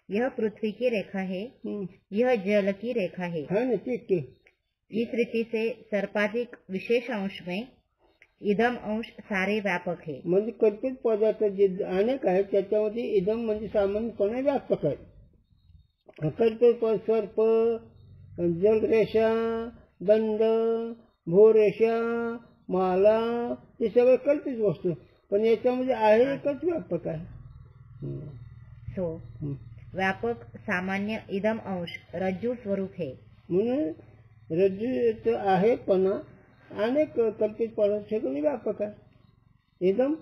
यह पृथ्वी की रेखा है, यह जल की रेखा है. हाँ ना, ठीक. इस रीति से सर्पाधिक विशेष अंश में इदम अंश सारे व्यापक है. म्हणजे कल्पित पदार्थ जे अनेक आहेत त्याच्यामध्ये इदम म्हणजे सामान्यपणे व्यापक आहे. कल्पित सर्प, जलरेषा, दंड, भूरेषा, माला हे सगळे कल्पित वस्तू, पण याच्यामध्ये आहे एकच व्यापक आहे. सो व्यापक सामान्य इदम अंश रज्जू स्वरूप है. म्हणून रज्जू आहे पण अनेक कल्पित पदार्थ व्यापक आहे. इदम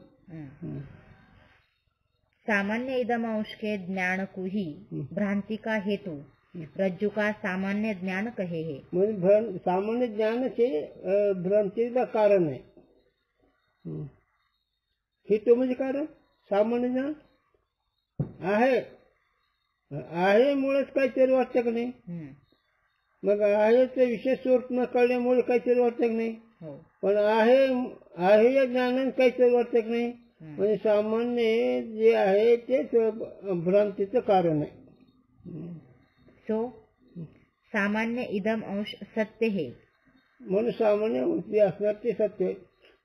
सामान्य इदम अंश के ज्ञान को ही भ्रांति का हेतु रज्जु का सामान्य ज्ञान कहे है. म्हणजे सामान्य ज्ञान से भ्रांतीचा कारण आहे. हेतू म्हणजे कारण सामान्य ज्ञान आहे मुळेच काहीतरी वाटतं की नाही. मग आहे ते विशेष स्वरूप न कळल्यामुळे काहीतरी वाटतं की नाही. पण आहे या ज्ञानाने काहीतरी वाटतं की नाही. म्हणजे सामान्य जे आहे तेच भ्रांतीचं कारण आहे. सो सामान्य इदम अंश सत्य है म्हणून सामान्य अंशी असणार ते सत्य आहे.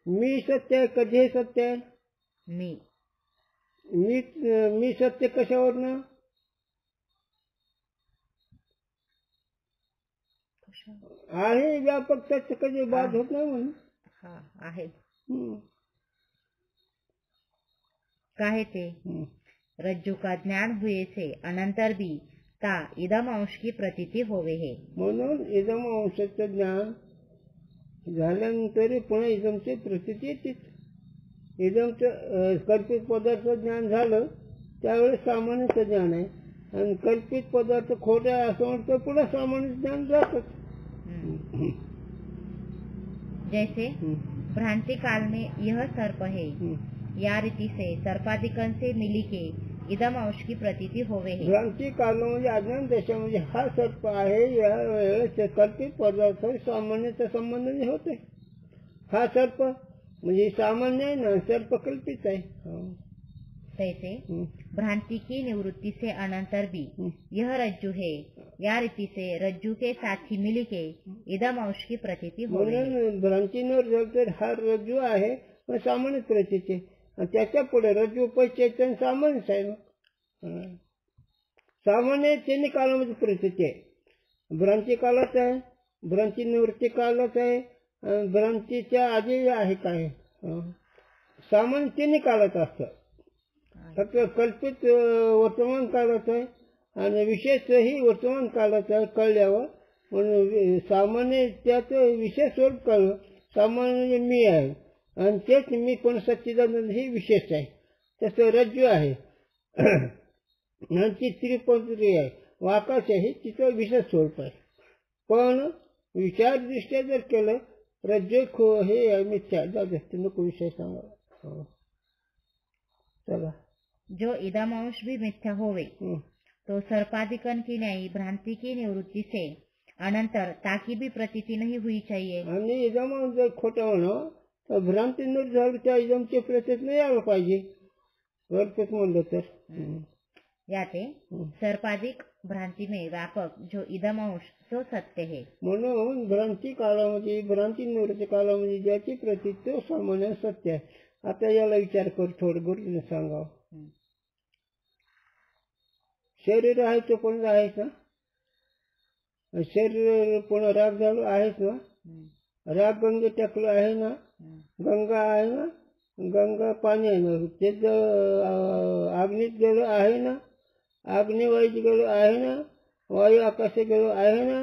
मी सत्य आहे. कधी हे सत्य आहे? मी सत्य कशावरनं? आहे व्यापक सत्य कधी बाद होत नाही म्हणून आहे. काहे ते रज्जु का ज्ञान हुए से अनंतर भी ता इदम अंश की प्रतीति होवे है. म्हणून इदम अंशाचं ज्ञान झाल्यानंतर पुन्हा इदमची प्रतीती येते. इदमचं कल्पित पदार्थ ज्ञान झालं त्यावेळेस सामान्यचं ज्ञान आहे आणि कल्पित पदार्थ खोटे आहे असं म्हणतं पुन्हा सामान्य ज्ञान जातच. जैसे भ्रांति काल में यह सर्प है या रीति से सर्पाधिकन से मिली के इदम अंश की प्रतीति होवे है. भ्रांती कालामध्ये अज्ञान देशामध्ये हा सर्प आहे या वेळेस कल्पित पदार्थ सामान्यचा संबंध नाही होते. हा सर्प म्हणजे सामान्य आहे ना, सर्प कल्पित आहे. तैसे भ्रांति की निवृत्ति से अनंतर भी यह रज्जु है या रीति से रज्जु के साथ ही मिली के इदम अंश की प्रतीति होवे है. म्हणून भ्रांतीवर जर हा रज्जू आहे पण सामान्य प्रतीचे त्याच्या पुढे रज्जू चैतन्य सामान्यच आहे ना. सामान्य तिन्ही कालामध्ये प्रतीती आहे. भ्रांती कालाच आहे, भ्रांती निवृत्ती कालाच आहे, भ्रांतीच्या आधी आहे काय. सामान्य तिन्ही कालात असतं. फक्त कल्पित वर्तमान कालाच आहे आणि विशेषही वर्तमान कालाचा आहे कळल्यावर. म्हणून सामान्य त्याचं विशेष स्वरूप कळलं. सामान्य मी आहे आणि तेच मी पण सच्चिदानंद ही विशेष आहे. तसं रज्जू आहे आणि ती त्रिपंत्री आहे व आकाश आहे तिचं विशेष स्वरूप आहे. पण विचारदृष्ट्या जर केलं रज्जू हे मिथ्या जात असते. नको विषय सांगा. चला. जो इदम अंश भी मिथ्या होवे तो सर्पाधिकन की न्यायी भ्रांति की निवृत्ति से अनंतर ताकि भी प्रतीति नहीं हुई चाहिए. आणि इदम अंश जर खोटं म्हणा तर भ्रांती निर्धार त्या इदमची प्रतीत नाही आलं पाहिजे. वरतीच म्हणलं तर याते सर्पाधिक भ्रांति में व्यापक जो इदम अंश सो सत्य है. म्हणून भ्रांती कालामध्ये भ्रांती निवृत्ती कालामध्ये ज्याची प्रतीत तो सामान्य सत्य आहे. आता याला विचार कर थोडं गुरुने सांगावं. शरीर आहे तो पण आहेच ना. शरीर पण राग झालं आहेच ना. राग गंगे टाकलं आहे ना. गंगा आहे ना. गंगा पाणी आहे ना. ते अग्नीत गेलं आहे ना. अग्निवायूत गेलो आहे ना. वायू आकाशात गेलो आहे ना.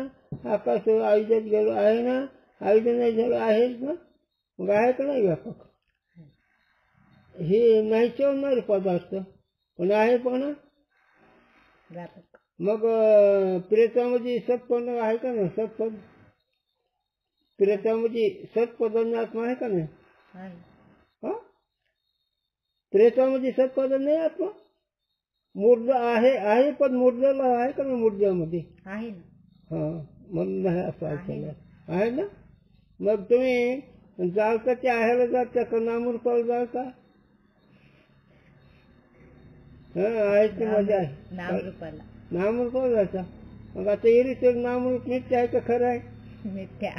आकाश आयुष्यात गेलो आहे ना. आयुष्य नाही झालं आहेच ना. मग आहे का नाही व्यापक. हे नाहीचे होणारे पदार्थ पण आहे पण व्यापक. मग प्रेतामध्ये सत्पद आहे का नाही. सत्पद प्रेतामध्ये सत्पदांनी आत्मा आहे का नाही. प्रेतामध्ये सत्पद नाही आत्मा. मूर्जा आहे पण मूर्जाला आहे का नाही. मूर्जामध्ये आहे ना. म्हणून नाही असं ऐकलं आहे ना. मग तुम्ही जाळता ते आहेला जाता का नामरूपाला जाळता. आहे ती मजा आहे. नामरूपाला जायचा. मग आता येईल तर नामरूप मिथ्या आहे का खरं आहे. मिथ्या.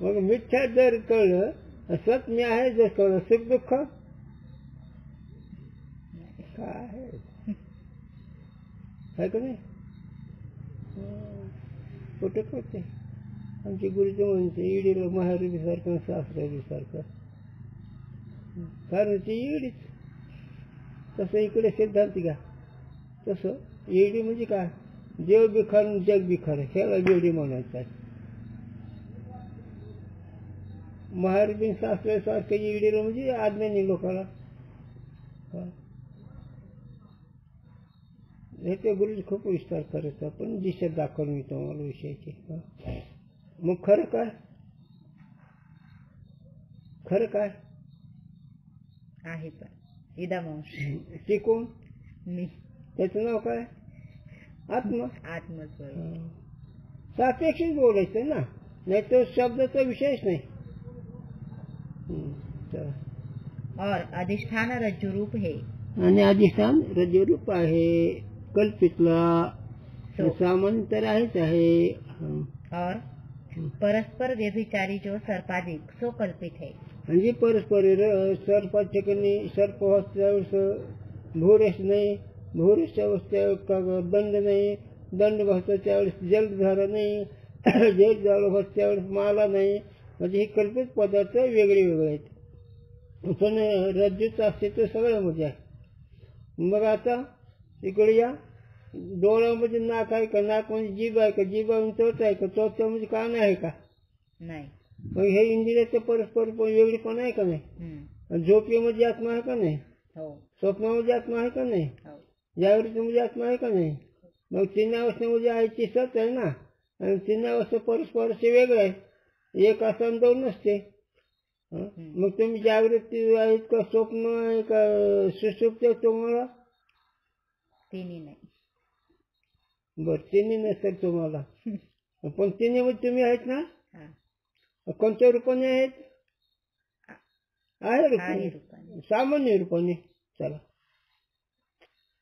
मग मिथ्या जर कळलं सत मी आहे जर कळलं सुख दुःख काय आहे का नाही. कुठे करते आमचे गुरुजी म्हणते ईडीला महारुबी सारखं सासराबी सारखं कारण ती ईडीच. तसं इकडे सिद्धांत घ्या. तसं ईडी म्हणजे काय देव बिखार जग बिखार ह्याला ईडी म्हणायचं आहे. महारुबी सासऱ्यासारखं ईडीला म्हणजे अज्ञानी लोकांना. ह्याच्या गुरुजी खूप विस्तार करायचा पण दिशा दाखवून मी तुम्हाला विषयाची. मग खरं काय. खरं काय आहे पण इदम अंश. ते कोण. मी. त्याचं नाव काय. आत्मा. आत्मच. सापेक्षच बोलायचं ना. नाही तर शब्दाचा विषयच नाही. और अधिष्ठान रज्जु रूप है. आणि अधिष्ठान रज्जु रूप आहे. कल्पितला सो सामान्य तर आहेच आहे. और परस्पर व्यभिचारी जो सर्पाधिक सो कल्पित है. म्हणजे परस्पर सर्पाच्या ठिकाणी सर्प त्यावेळेस भूरेश नाही, भूरेशच्या वेळेस दंड नाही, दंड भासता त्यावेळेस जलधारा नाही, जलधारा भास त्यावेळेस माला नाही. म्हणजे हे कल्पित पदार्थ वेगळे वेगळे आहेत. पण रज्जूचं अस्तित्व सगळ्यामध्ये आहे. मग आता इकडे या, डोळ्यामध्ये नाक आहे का, नाक म्हणजे जीभ आहे का, जीभामध्ये त्वचा आहे का, त्वचामध्ये कान आहे का. नाही. मग हे इंद्रियाचं परस्पर वेगळेपण आहे का नाही. झोपेमध्ये आत्मा आहे का नाही, हो स्वप्नामध्ये आत्मा आहे का नाही, हो जागृतीमध्ये आत्मा आहे का नाही. मग चिन्हावस्थेमध्ये आहे ती सत आहे ना, आणि चिन्हावस्था परस्परचे वेगळं आहे, एक असा दोन नसते. मग तुम्ही जागृती आहेत का, स्वप्न आहे का, सुषुप्त तुम्हाला. तिन्ही नाही. बरं तिन्ही नसेल तुम्हाला, पण तिन्हीमध्ये तुम्ही आहेत ना. हा. कोणत्या रूपाने आहेत. आहे आहे रूपाने, रूपाने. सामान्य रूपाने. चला.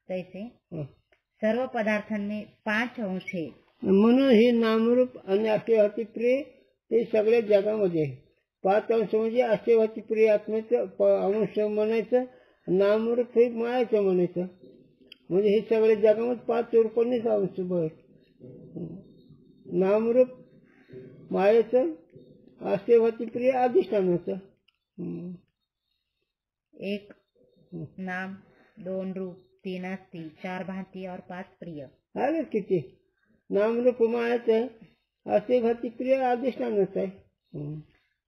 तैसे हं. सर्व पदार्थांनी 5 अंश है. म्हणून हे नामरूप आणि आशेवाची प्रिय हे सगळ्या जगामध्ये आहे. 5 अंश म्हणजे आशेवाची प्रिय आत्म्याचं अंश म्हणायचं, नामरूप हे मायाचं म्हणायचं. म्हणजे हे सगळ्या जगामध्ये 5 रूपांनीच अंश बघ. नामरूप मायाचं, आशेवाची प्रिय अधिष्ठानाचं. एक नाम, 2 रूप, 3 अस्थि, 4 भांति और 5 प्रिय. आले किती. नामरूप मायाचं आहे, आशेवाची प्रिय अधिष्ठानाचं आहे.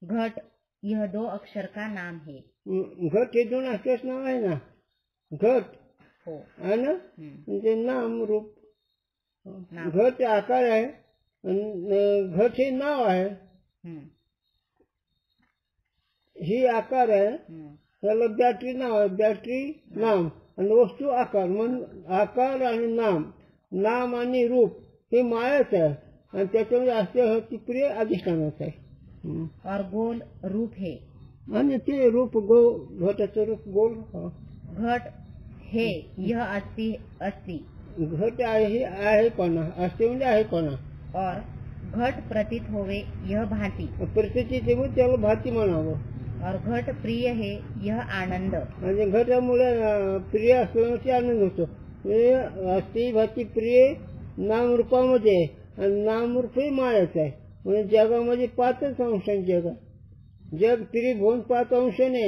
घट यह 2 अक्षर का नाम है. घट हे 2 अक्षर नाव आहे ना. घट हो. आहे ना, म्हणजे नाम रूप. नाम. घट आकार आहे, आणि घट हे नाव आहे. ही आकार आहे, त्याला बॅटरी नाव आहे, बॅटरी नाम, आणि वस्तू आकार. म्हणून आकार आणि नाम, नाम आणि रूप हे मायाच आहे, आणि त्याच्यामध्ये असते प्रिय अधिष्ठानाचं आहे. और गोल रूप है. आणि ते रूप घटाचं रूप गोल. घट है यह अस्थि अस्थि. घट आहे पणा, असते म्हणजे आहे पणा. और घट प्रतीत होवे यह भांति. परिस्थिती त्याला भाती म्हणावं. और घट प्रिय है यह आनंद. म्हणजे घटामुळे प्रिय असल्यामुळे आनंद होतो. अस्थि भाती प्रिय नामरूपामध्ये आहे, आणि नामरूप हे मायाचं आहे. म्हणजे जगामध्ये 5च अंश आहे. जग त्रिभुवन 5 अंशाने,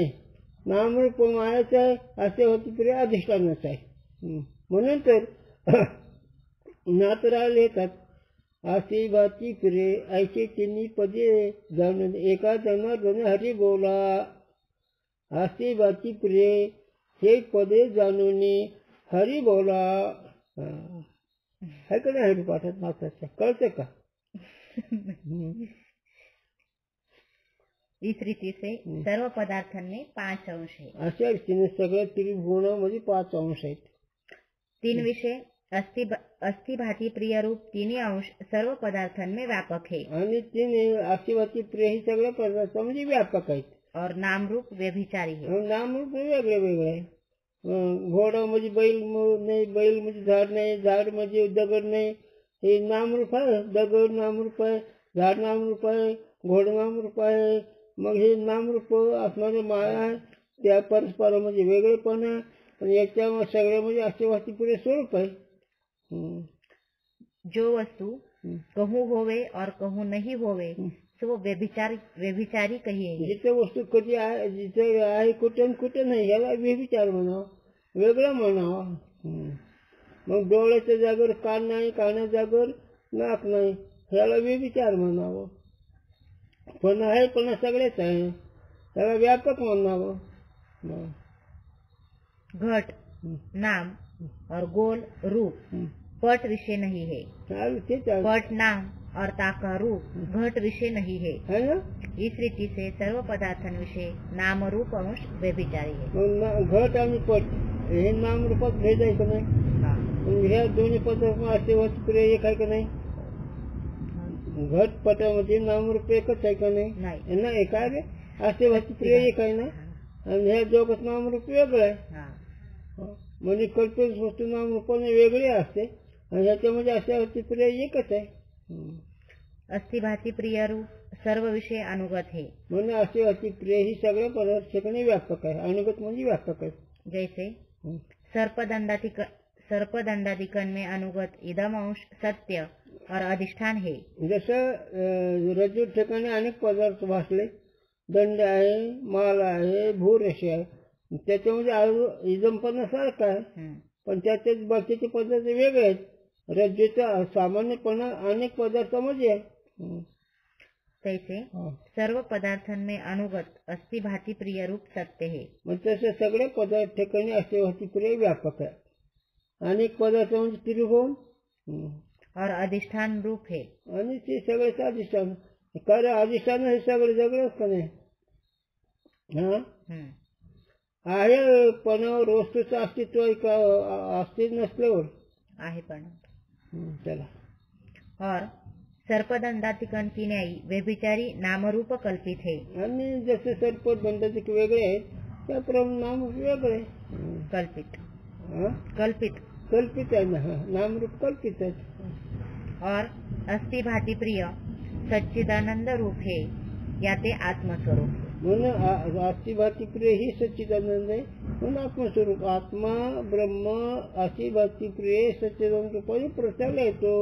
नामरूप मायाचं आहे, असे होते प्रिय अधिष्ठानाचं आहे. म्हणून तर नातराला येतात, अशी भाती प्रिय ऐसे तिन्ही पदे जाणून एका जनार्दन हरी बोला. अशी भाती प्रिय हे पदे जाणून हरी बोला. है का नाही हरिपाठात नाचायचं, कळतं का. इस रीति से सर्व पदार्थों में 5 अंश है. अशा रीतीने सगळ्या त्रिभुवनामध्ये 5 अंश आहेत. 3 विषय अस्थि भांति प्रिय रूप 3 अंश सर्व पदार्थों में व्यापक है. आणि 3 अशिवाची प्रिय ही सगळ्या पदार्थामध्ये व्यापक आहेत. और नाम रूप व्यभिचारी है. नाम रूप वेगळे वेगळे आहे. घोडा म्हणजे बैल नाही, बैल म्हणजे झाड नाही, झाड म्हणजे दगड नाही. हे नामरूप आहे. दगड नामरूप आहे, झाड नामरूप आहे, घोडा नामरूप आहे. मग हे नामरूप असणारे माया आहे, त्या परस्परामध्ये वेगळेपण आहे, पण याच्या सगळ्यामध्ये अशिवाची प्रिय स्वरूप आहे. जो वस्तु कहूँ होवे और कहूँ नहीं होवे सो व्यभिचारी कहिए. जिथे वस्तू कधी आहे, जिथे आहे कुठे कुठे नाही, याला व्यभिचार म्हणावा, वेगळं म्हणावा. मग डोळ्याच्या जागेवर कान नाही, कानाच्या जागेवर नाक नाही, ह्याला व्यभिचार म्हणावं. पण आहे पण सगळेच आहे, त्याला व्यापक म्हणावं. घट नाम और गोल रूप पट विषय नहीं है. पट नाम और ताका रूप घट विषय नहीं है. इस रीति से सर्व पदार्थन विषय नाम रूप अंश व्यभिचारी है. घट आणि पट हे नाम रूपात भेद आहे का नाही. ह्या दोन्ही पदार्थ असे प्रिय एक आहे का नाही. घट पटामध्ये नामरूप एकच आहे का नाही. यांना एक आहे, असे प्रिय एक आहे ना, आणि ह्या दोघात नामरूप वेगळं आहे. म्हणजे कल्पित वस्तू नाम रूपाने वेगळी असते आणि ह्याच्यामध्ये अशा प्रिय एकच आहे. अस्थिभाती प्रिय रूप सर्व विषय अनुगत है. म्हणून असे अति प्रिय ही सगळ्या पदार्थ ठिकाणी व्यापक आहे. अनुगत म्हणजे व्यापक आहे. जैसे सर्पदंडाधिकरण में अनुगत इदम अंश सत्य और अधिष्ठान है. जसं रज्जू ठिकाणी अनेक पदार्थ भासले, दंड आहे, माल आहे, भूरशी आहे, त्याच्यामध्ये इदमपणा सारखा आहे, पण त्याच्यात बाकीचे पदार्थ वेगळे आहेत. रज्जूचा सामान्यपणा अनेक पदार्थामध्ये आहे. तैसे सर्व पदार्थांमें अनुगत अस्थिभाती प्रिय रूप सत्य है. मग तसे सगळे पदार्थ ठिकाणी अस्थिभाती प्रिय व्यापक आहे. अनेक पदार्थ म्हणजे त्रिभुवन और अधिष्ठान रूप है. आणि ते सगळेच अधिष्ठान. कारण अधिष्ठान हे सगळे जगळच का नाही. आहे पण वस्तूचं अस्तित्व अस्तित्व नसल्यावर आहे पण. चला. और सर्पदंडाधिकरण की न्यायी व्यभिचारी नामरूप कल्पित है. आणि जसे सर्प दंडाधिक वेगळे आहेत त्याप्रमाणे नाम वेगळे कल्पित कल्पित कल्पित आहे ना. नामरूप कल्पित आहे. और अस्थिभाती प्रिय सच्चिदानंद रूप है याते आत्मस्वरूप. म्हणून अस्थिभाती प्रिय ही सच्चिदानंद आहे. म्हणून आत्मस्वरूप आत्मा ब्रह्म अस्थिभाती प्रिय सच्चिदानंद रूपाने प्रचारला येतो.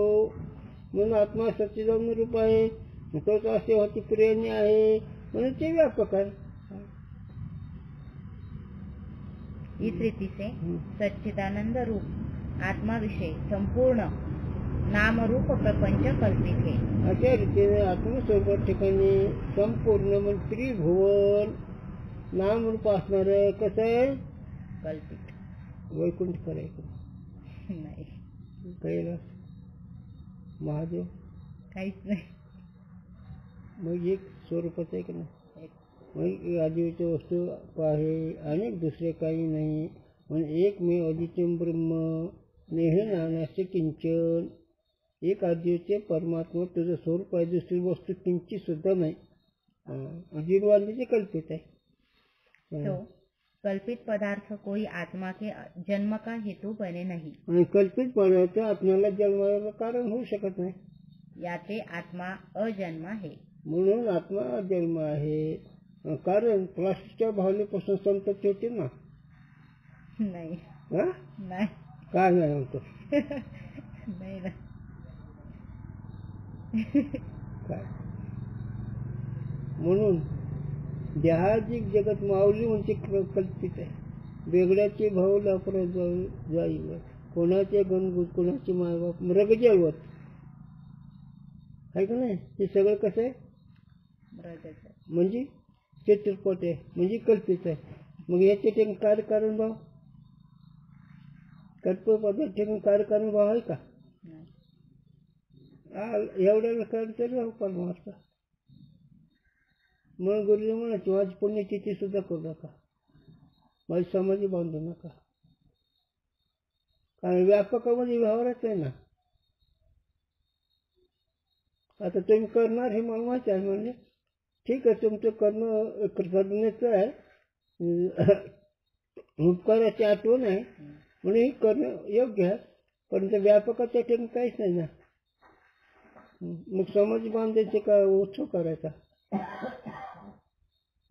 म्हणून आत्मा सच्चिदानंद रूप आहे, तोच अस्थिभाती प्रियने आहे, म्हणून ते व्यापक आहे. इस रीति से सच्चिदानंद रूप आत्मा विषय संपूर्ण नाम रूप प्रपंच कल्पित है. अशा रीतीने आत्मस्वरूप ठिकाणी संपूर्ण म्हणजे त्रिभुवन नामरूप असणार आहे. कसं आहे? कल्पित. वैकुंठ करायचं नाही, कैलास महादेव काहीच नाही. मग एक स्वरूपाचं आहे की नाही. मग आदिवची वस्तू आहे, अनेक दुसरे काही नाही. म्हणून एक मे अद्वितीय ब्रह्म नेह नानाचे किंचन. एक आदिवचे परमात्मा तुझं स्वरूप आहे, दुसरी वस्तू किंचित सुद्धा नाही. जीववादीचे कल्पित आहे. तो कल्पित पदार्थ कोई आत्मा के जन्म का हेतु बने नहीं. आणि कल्पित पदार्थ आत्म्याला जन्माला कारण होऊ शकत नाही. याते आत्मा अजन्म आहे. म्हणून आत्मा अजन्म आहे. कारण प्लास्टिकच्या भावनेपासून संतती होती ना. नाही. नाही. काय नाही होतं. नाही ना. काय म्हणून देहाची जगत माऊली म्हणजे कल्पित आहे. वेगळ्याचे भाऊ लापर जाईवर, कोणाचे गणगुत, कोणाचे मायबाप मृग जळवत आहे का नाही. हे सगळं कसं आहे म्हणजे चित्रपट आहे, म्हणजे कल्पित आहे. मग याचे ठिकाणी कार्यकारण भाव, कल्पित पदार्थ ठिकाणी कार्यकारण भाव आहे का? एवढ्याला कर राहू परमार्थ. मग गुरुजी म्हणायचे माझी पुण्यतिथी सुद्धा करू नका, माझी समाधी बांधू नका. कारण व्यापकामध्ये व्यवहारच आहे ना. आता तुम्ही करणार हे मला माहिती आहे. म्हणजे ठीक आहे, तुमचं करणं कृतज्ञतेचं आहे, उपकाराची आठवण आहे, म्हणून हे करणं योग्य आहे. पण ते व्यापकाच्या ठिकाणी काहीच नाही ना. मग समाज बांधायचे का उत्सव करायचा?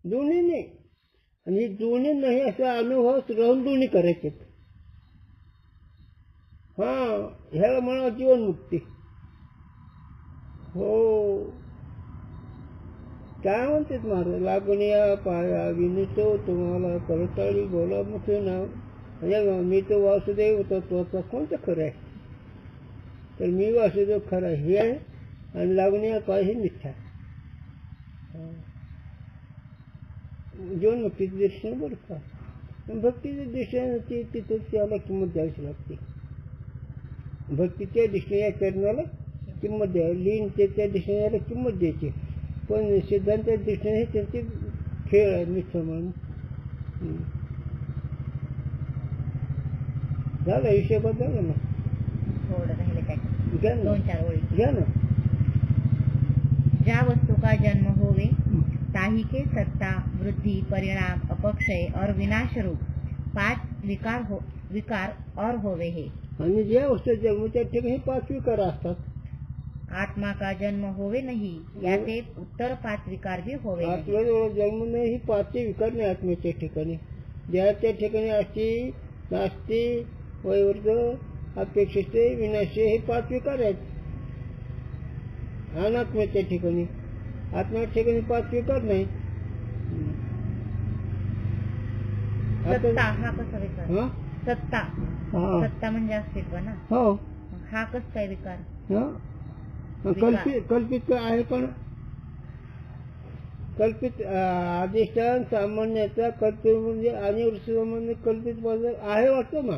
दोन्ही नाही. आणि दोन्ही नाही असा अनुभव राहून दोन्ही करायचे. ह्याला म्हणा जीवनमुक्ती. हो, काय म्हणतात महाराज, लागण्या पाया विनितो तुम्हाला करताळी बोला मुखे नाव. मी तो वासुदेव तत्वाचा कोणतं खरं आहे? तर मी वासुदेव खरं हे आहे आणि लागण्या पाय हे मिथ्या. जीवनमुक्तीच्या दृष्टीने बरं का. भक्तीच्या दृष्टीने तिथे त्याला किंमत द्यावीच लागते. भक्तीच्या दृष्टीने या चरणाला किंमत द्यावी, लीनतेच्या दृष्टीने याला किंमत द्यायची. पण सिद्धांताच्या दृष्टीने त्यांचे खेळ आहे मिथ्या म्हणून. झाला विषय बदलला ना. थोडं राहिले काय घ्या ना, 2-4 ओळी. घ्या ना. ज्या वस्तु का जन्म होवे ताही के सत्ता, वृद्धि, परिणाम, अपक्षय और विनाश रूप 5 विकार विकार और होवे है। आणि ज्या अवस्थेत जन्म त्या ठिकाणी 5 विकार असतात. आत्मा का जन्म होवे नहीं, याचे उत्तर 5 विकार भी होवे नहीं. आत्म्याजवळ जन्म नाही ही 5 विकार नाही आत्म्याच्या ठिकाणी. ज्या त्या ठिकाणी असती, नास्ती, वैवर्त, अपेक्षिते, विनाशी हे 5 विकार आहेत अनात्म्याच्या ठिकाणी. आत्म्याच्या ठिकाणी 5 विकार नाही. सत्ता हा कसा विकार? हा? सत्ता हा. सत्ता म्हणजे अस्तित्व ना. हो. हा कस काय विकार? हा? कल्पित आहे पण कल्पित अधिष्ठान सामान्याचा कल्पित म्हणजे आणि सामान्य कल्पित पदार्थ आहे वाटतं ना.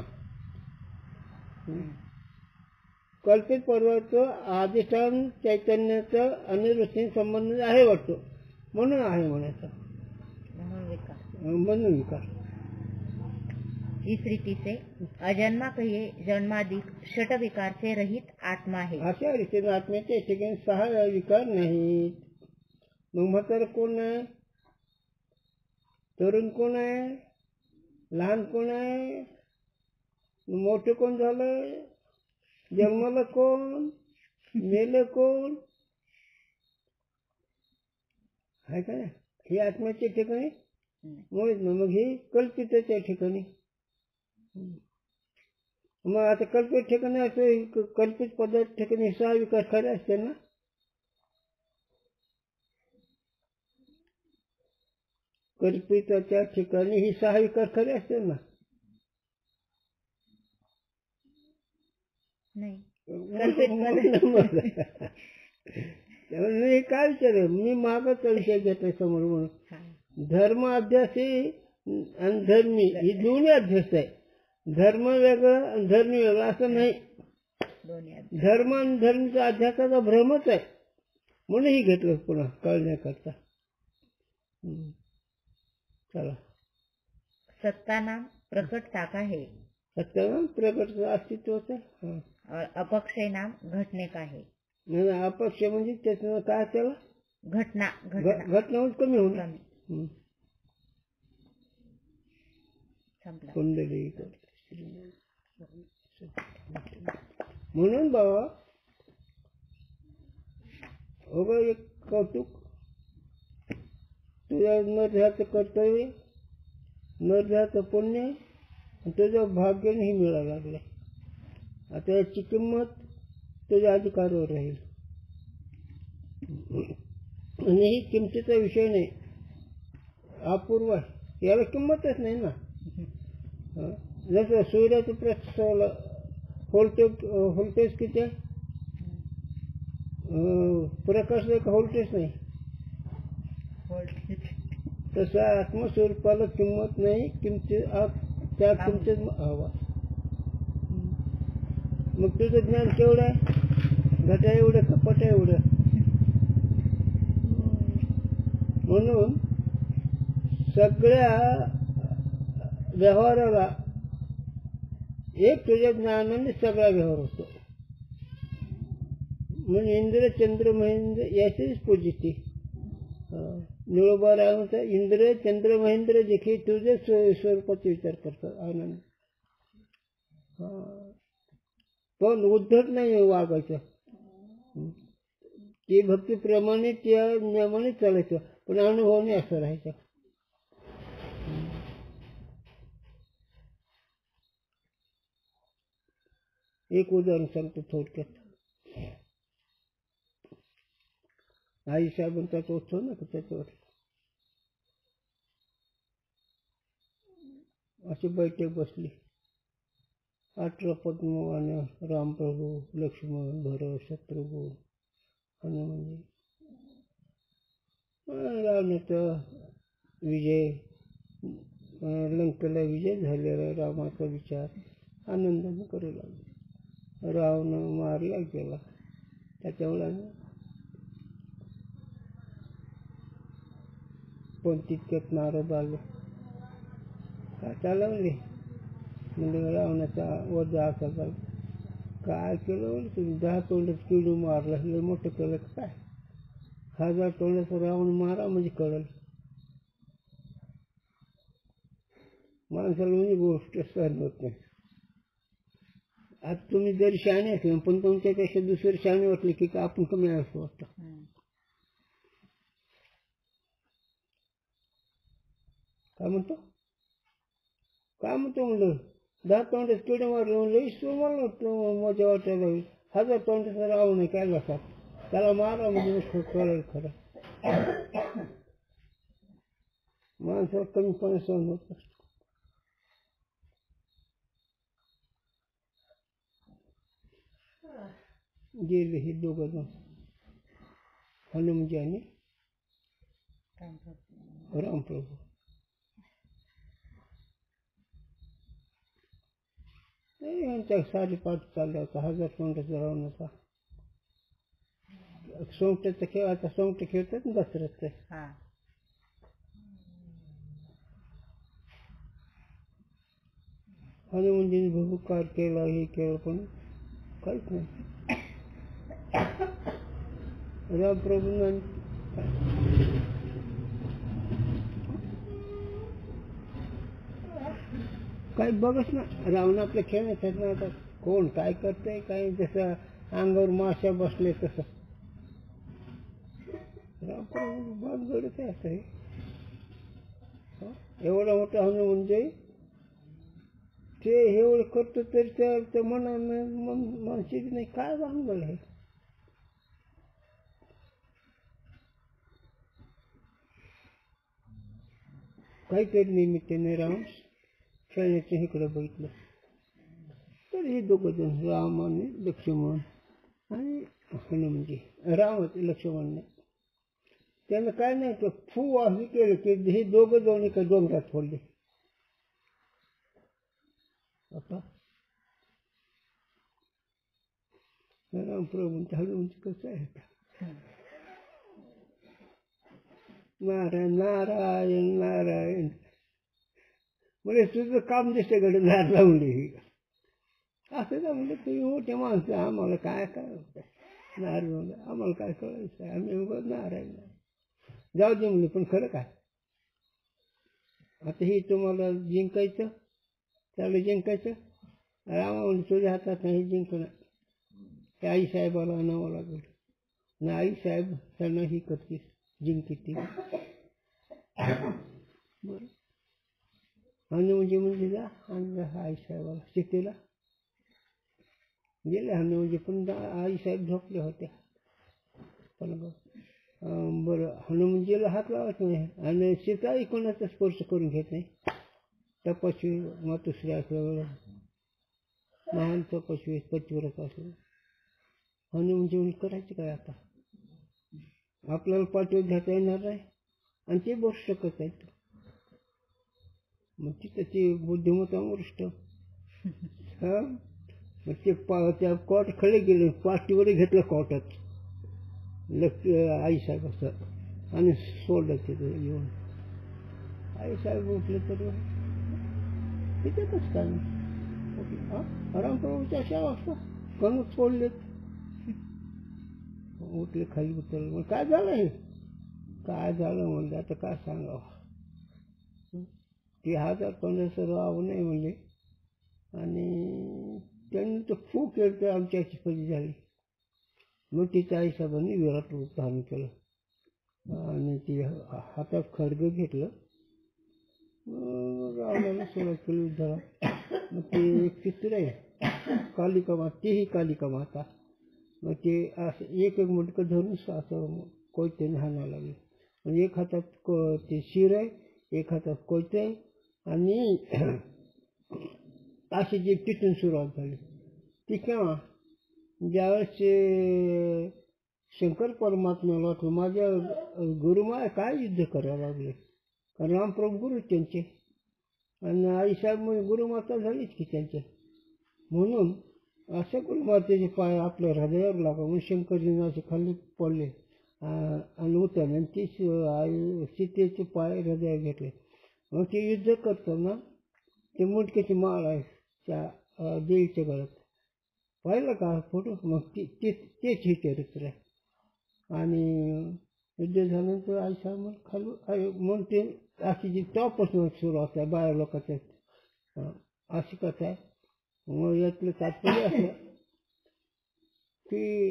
कल्पित पदार्थाचं अधिष्ठान चैतन्याचं अनिर्वचनीय संबंध आहे वाटतो, म्हणून आहे म्हणायचं. म्हणून विकार. इस रीति से अजन्मा कहिए जन्मादि षट विकार से रहित आत्मा है. अशा रीतीने आत्म्याच्या ठिकाणी 6 विकार नाहीत. मग म्हातारं कोण आहे, तरुण कोण आहे, लहान कोण आहे, मोठं कोण झालं, जन्माला कोण, मेलं कोण आहे का नाही, हे आत्म्याच्या ठिकाणी मुळीच ना. मग हे कल्पिताच्या ठिकाणी. मग आता कल्पित ठिकाणी असं कल्पित पदार्थ ठिकाणी 6 विकार खरे असते ना. कल्पिताच्या ठिकाणी ही 6 विकार खरे असते ना. नाही त्यामुळे काय विचार, मी मागच विषय घेतोय समोर म्हणून. धर्म अध्यासी आणि धर्मी ही दोन्ही अध्यास आहे. धर्म वेगळं आणि धर्मी वेगळं असं नाही. धर्म आणि धर्मीचा अध्यासाचा भ्रमच आहे, म्हणून ही घेतलं पुन्हा कळण्याकरता. चला. सत्ता नाम प्रकटता का है, सत्ता प्रकट अस्तित्वच आहे. और अपक्षय नाम घटने का है. अपक्ष म्हणजे त्याचं काय, त्याला घटना घटनाच कमी होणार. कुंडली. म्हणून बाबा हो एक कौतुक, तुझ्या नरध्याचं कर्तव्य, नरध्याचं पुण्य तुझ्या भाग्याने ही मिळायला लागले. आता याची किंमत तुझ्या अधिकारावर राहील. आणि ही किमतीचा विषय नाही, अपूर्व आहे, याला किंमतच नाही ना. जसं सूर्याचं प्रकाशाला व्होल्टेज किती आहे, प्रकाश एक व्होल्टेज नाही, तसं आत्मस्वरूपाला किंमत नाही. त्या किमतीत हवा. मग तुझं ज्ञान केवढं आहे, घटा एवढं कपट एवढं. म्हणून सगळ्या व्यवहाराला एक तुझ्या ज्ञानाने सगळा व्यवहार होतो. म्हणून इंद्र चंद्र महेंद्र याचीच पूजिती. निळोबा रामाचा इंद्र चंद्र महेंद्र देखील तुझ्या स्वरूपाचा विचार करतात. आनंद पण उद्धट नाही वागायचं. ती भक्तीप्रमाणे त्या नियमाने चालायचं, पण अनुभवाने असं राहायचं. एक उदाहरण सांगतो थोडक्यात. आई साहेबांचा उत्सव ना त्याच्यावर अशी बैठक बसली. 18 पद्मवान, रामप्रभू, लक्ष्मण, भरत, शत्रुघ्न, हनुमान, रावणाचा विजय, लंकेला विजय झालेला रामाचा विचार आनंदाने करू लागले. रावण मारला गेला. त्याच्यामुळे पण तितक्यात नारद आले. काय चालवले म्हणजे रावणाचा वजा असा झाला. काय केलं तुम्ही, 10 तोंडात किडू मारला, लय मोठं केलं काय. 1000 तोंडाचा रावण मारा म्हणजे कळलं. माणसाला म्हणजे गोष्ट सहन होत नाही. आता तुम्ही जरी शहाणे असले पण तुमच्यापेक्षा दुसरे शहाणे वाटले की आपण कमी असं वाटतं. काय म्हणतो म्हणलं 10 तोंडात किडे मारले म्हणलं ईश्वर मला मजा वाटायला लागली. 1000 तोंडाचा राव नाही काय लक्षात त्याला मारा म्हणजे कळेल खरं. माणसाला कमीपणा सहन होत नसतो. गेले हे दोघं जण हनुमजी आणि रामप्रभू. यांच्या 5:30 चालला होता. 1000 तोंडाचा राव नव्हता. सोंगट्याचा खेळ आता सोंगटे खेळतात ना दसऱ्यात. हनुमंजीने भूकार केला हे केलं पण काहीच नाही. रामप्रभूंना काही बघच ना. रावण आपल्या खेळण्यात आहेत ना. आता कोण काय करतंय काय जसं अंगावर माशा बसले तसं रामप्रभू भानगडच आहे. असं एवढा मोठा हनुमंजी ते एवढं करतो तरी त्या मानसिक नाही काय भानगड आहे. काहीतरी निमित्ताने राम खेळण्याचं इकडे बघितलं तर हे दोघं जण राम आणि लक्ष्मण आणि हनुमंजी. रामच लक्ष्मण नाही. त्यानं काय नाही तर फू असं केलं की हे दोघं जाऊन एका डोंगरात फोडले. आता रामप्रभूंचं हनुमंजी कसं आहे. नारायण नारायण नारायण म्हणजे तुझं काम दिसतेकडे नार लावली असं ना. म्हणजे तुम्ही मोठे माणसं आम्हाला काय करायचं नार लावलं आम्हाला काय कळायचं आम्ही उगाच नारायण जाऊ दे म्हणजे. पण खरं काय आता हे तुम्हाला जिंकायचं त्याला जिंकायचं. रामा म्हणजे तुझ्या हातात नाही जिंकणं. ते आईसाहेबाला आणावं लागेल ना. आईसाहेब त्यांना ही करतीस जिंकते ती. बरं हनुमंजी जा आणि आईसाहेबाला शिकेला गेले. हनुमंजी पण आईसाहेब झोपल्या होत्या. बरं हनुमंजीला हात लावत नाही आणि सीताही कोणाचा स्पर्श करून घेत नाही. तपस्वी मातुश्री असल्यावर महान तपस्वी पतिव्रत असलं हनुमंजी करायचं काय. आता आपल्याला पाठवत घ्यायचा येणार नाही आणि ते बसू शकत आहेत. मग तिथं ते बुद्धिमत्ता वरिष्ठ मग ते त्या कॉट खडे गेले पाठीवर घेतलं कॉटात आईसाहेब असं आणि सोडलं तिथं येऊन. आईसाहेब उठले तर तिथे कसं काय रामप्रभूच्या अशा वाजता कणूक सोडलेत. उठले खाली उतरले. मग काय झालं हे काय झालं म्हणलं आता काय सांगावं. ते 1000 तोंडाचं राव नाही म्हणले आणि त्यांनी तर फू केलं तर आमची अशी पदी झाली. मग तिच्या आईसाहेबांनी विराट रूप धारण केलं आणि ते हातात खडग घेतलं. रावणाला सुरुवात केली युद्धाला. मग ते एक चित्र आहे कालिका माता तेही कालिका माता. मग ते असं एक मुंडकं धरून असं कोयत्याने हाणायला लागले. म्हणजे एक हातात ते शिर आहे एक हातात कोयते आहे आणि अशी जी तिथून सुरुवात झाली. ती केव्हा ज्यावेळेस शंकर परमात्म्याला वाटलं माझ्या गुरुमाया काय युद्ध करायला लागले. कारण रामप्रभू गुरु त्यांचे आणि आईसाहेब म्हणजे गुरुमाता झालीच की त्यांच्या. म्हणून अशा गुरुमातेचे पाय आपल्या हृदयावर लागले म्हणून शंकरजीने असे खाली पडले आणि उतरले आणि ती सीतेचे पाय हृदयावर घेतले. मग ते युद्ध करताना ते मुंडक्याची माळ आहे त्या देवीच्या गळ्यात पाहिलं का फोटो. मग तेच हे चरित्र आहे. आणि युद्ध झाल्यानंतर आईसाहेब मग खाली म्हणते अशी जी तेव्हापासून सुरुवात आहे बाहेर लोकांच्या अशी कथा आहे. मग यातलं तात्पर्य असं की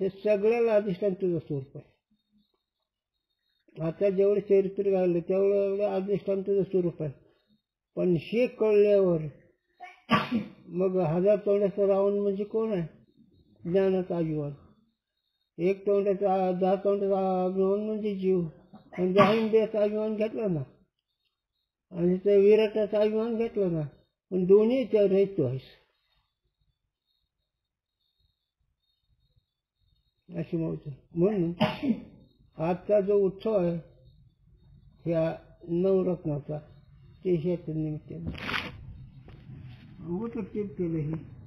हे सगळ्याला अधिष्ठान तुझं स्वरूप आहे. आता जेवढं चरित्र घाललं तेवढं अधिष्ठान तुझं स्वरूप आहे. पण हे कळल्यावर मग 1000 तोंडाचा रावण म्हणजे कोण आहे? ज्ञानाचा अभिमान. 1 तोंडाचा 10 तोंडाचा अभिमान म्हणजे जीव. आणि 10 इंद्रियाचा अभिमान घेतला ना आणि त्या विराटाचा अभिमान घेतला ना, पण दोन्ही रहित तू आहेस अशी मौज. म्हणून आजचा जो उत्सव आहे ह्या नवरत्नाचा ते ह्याच्या निमित्ताने केलं. हे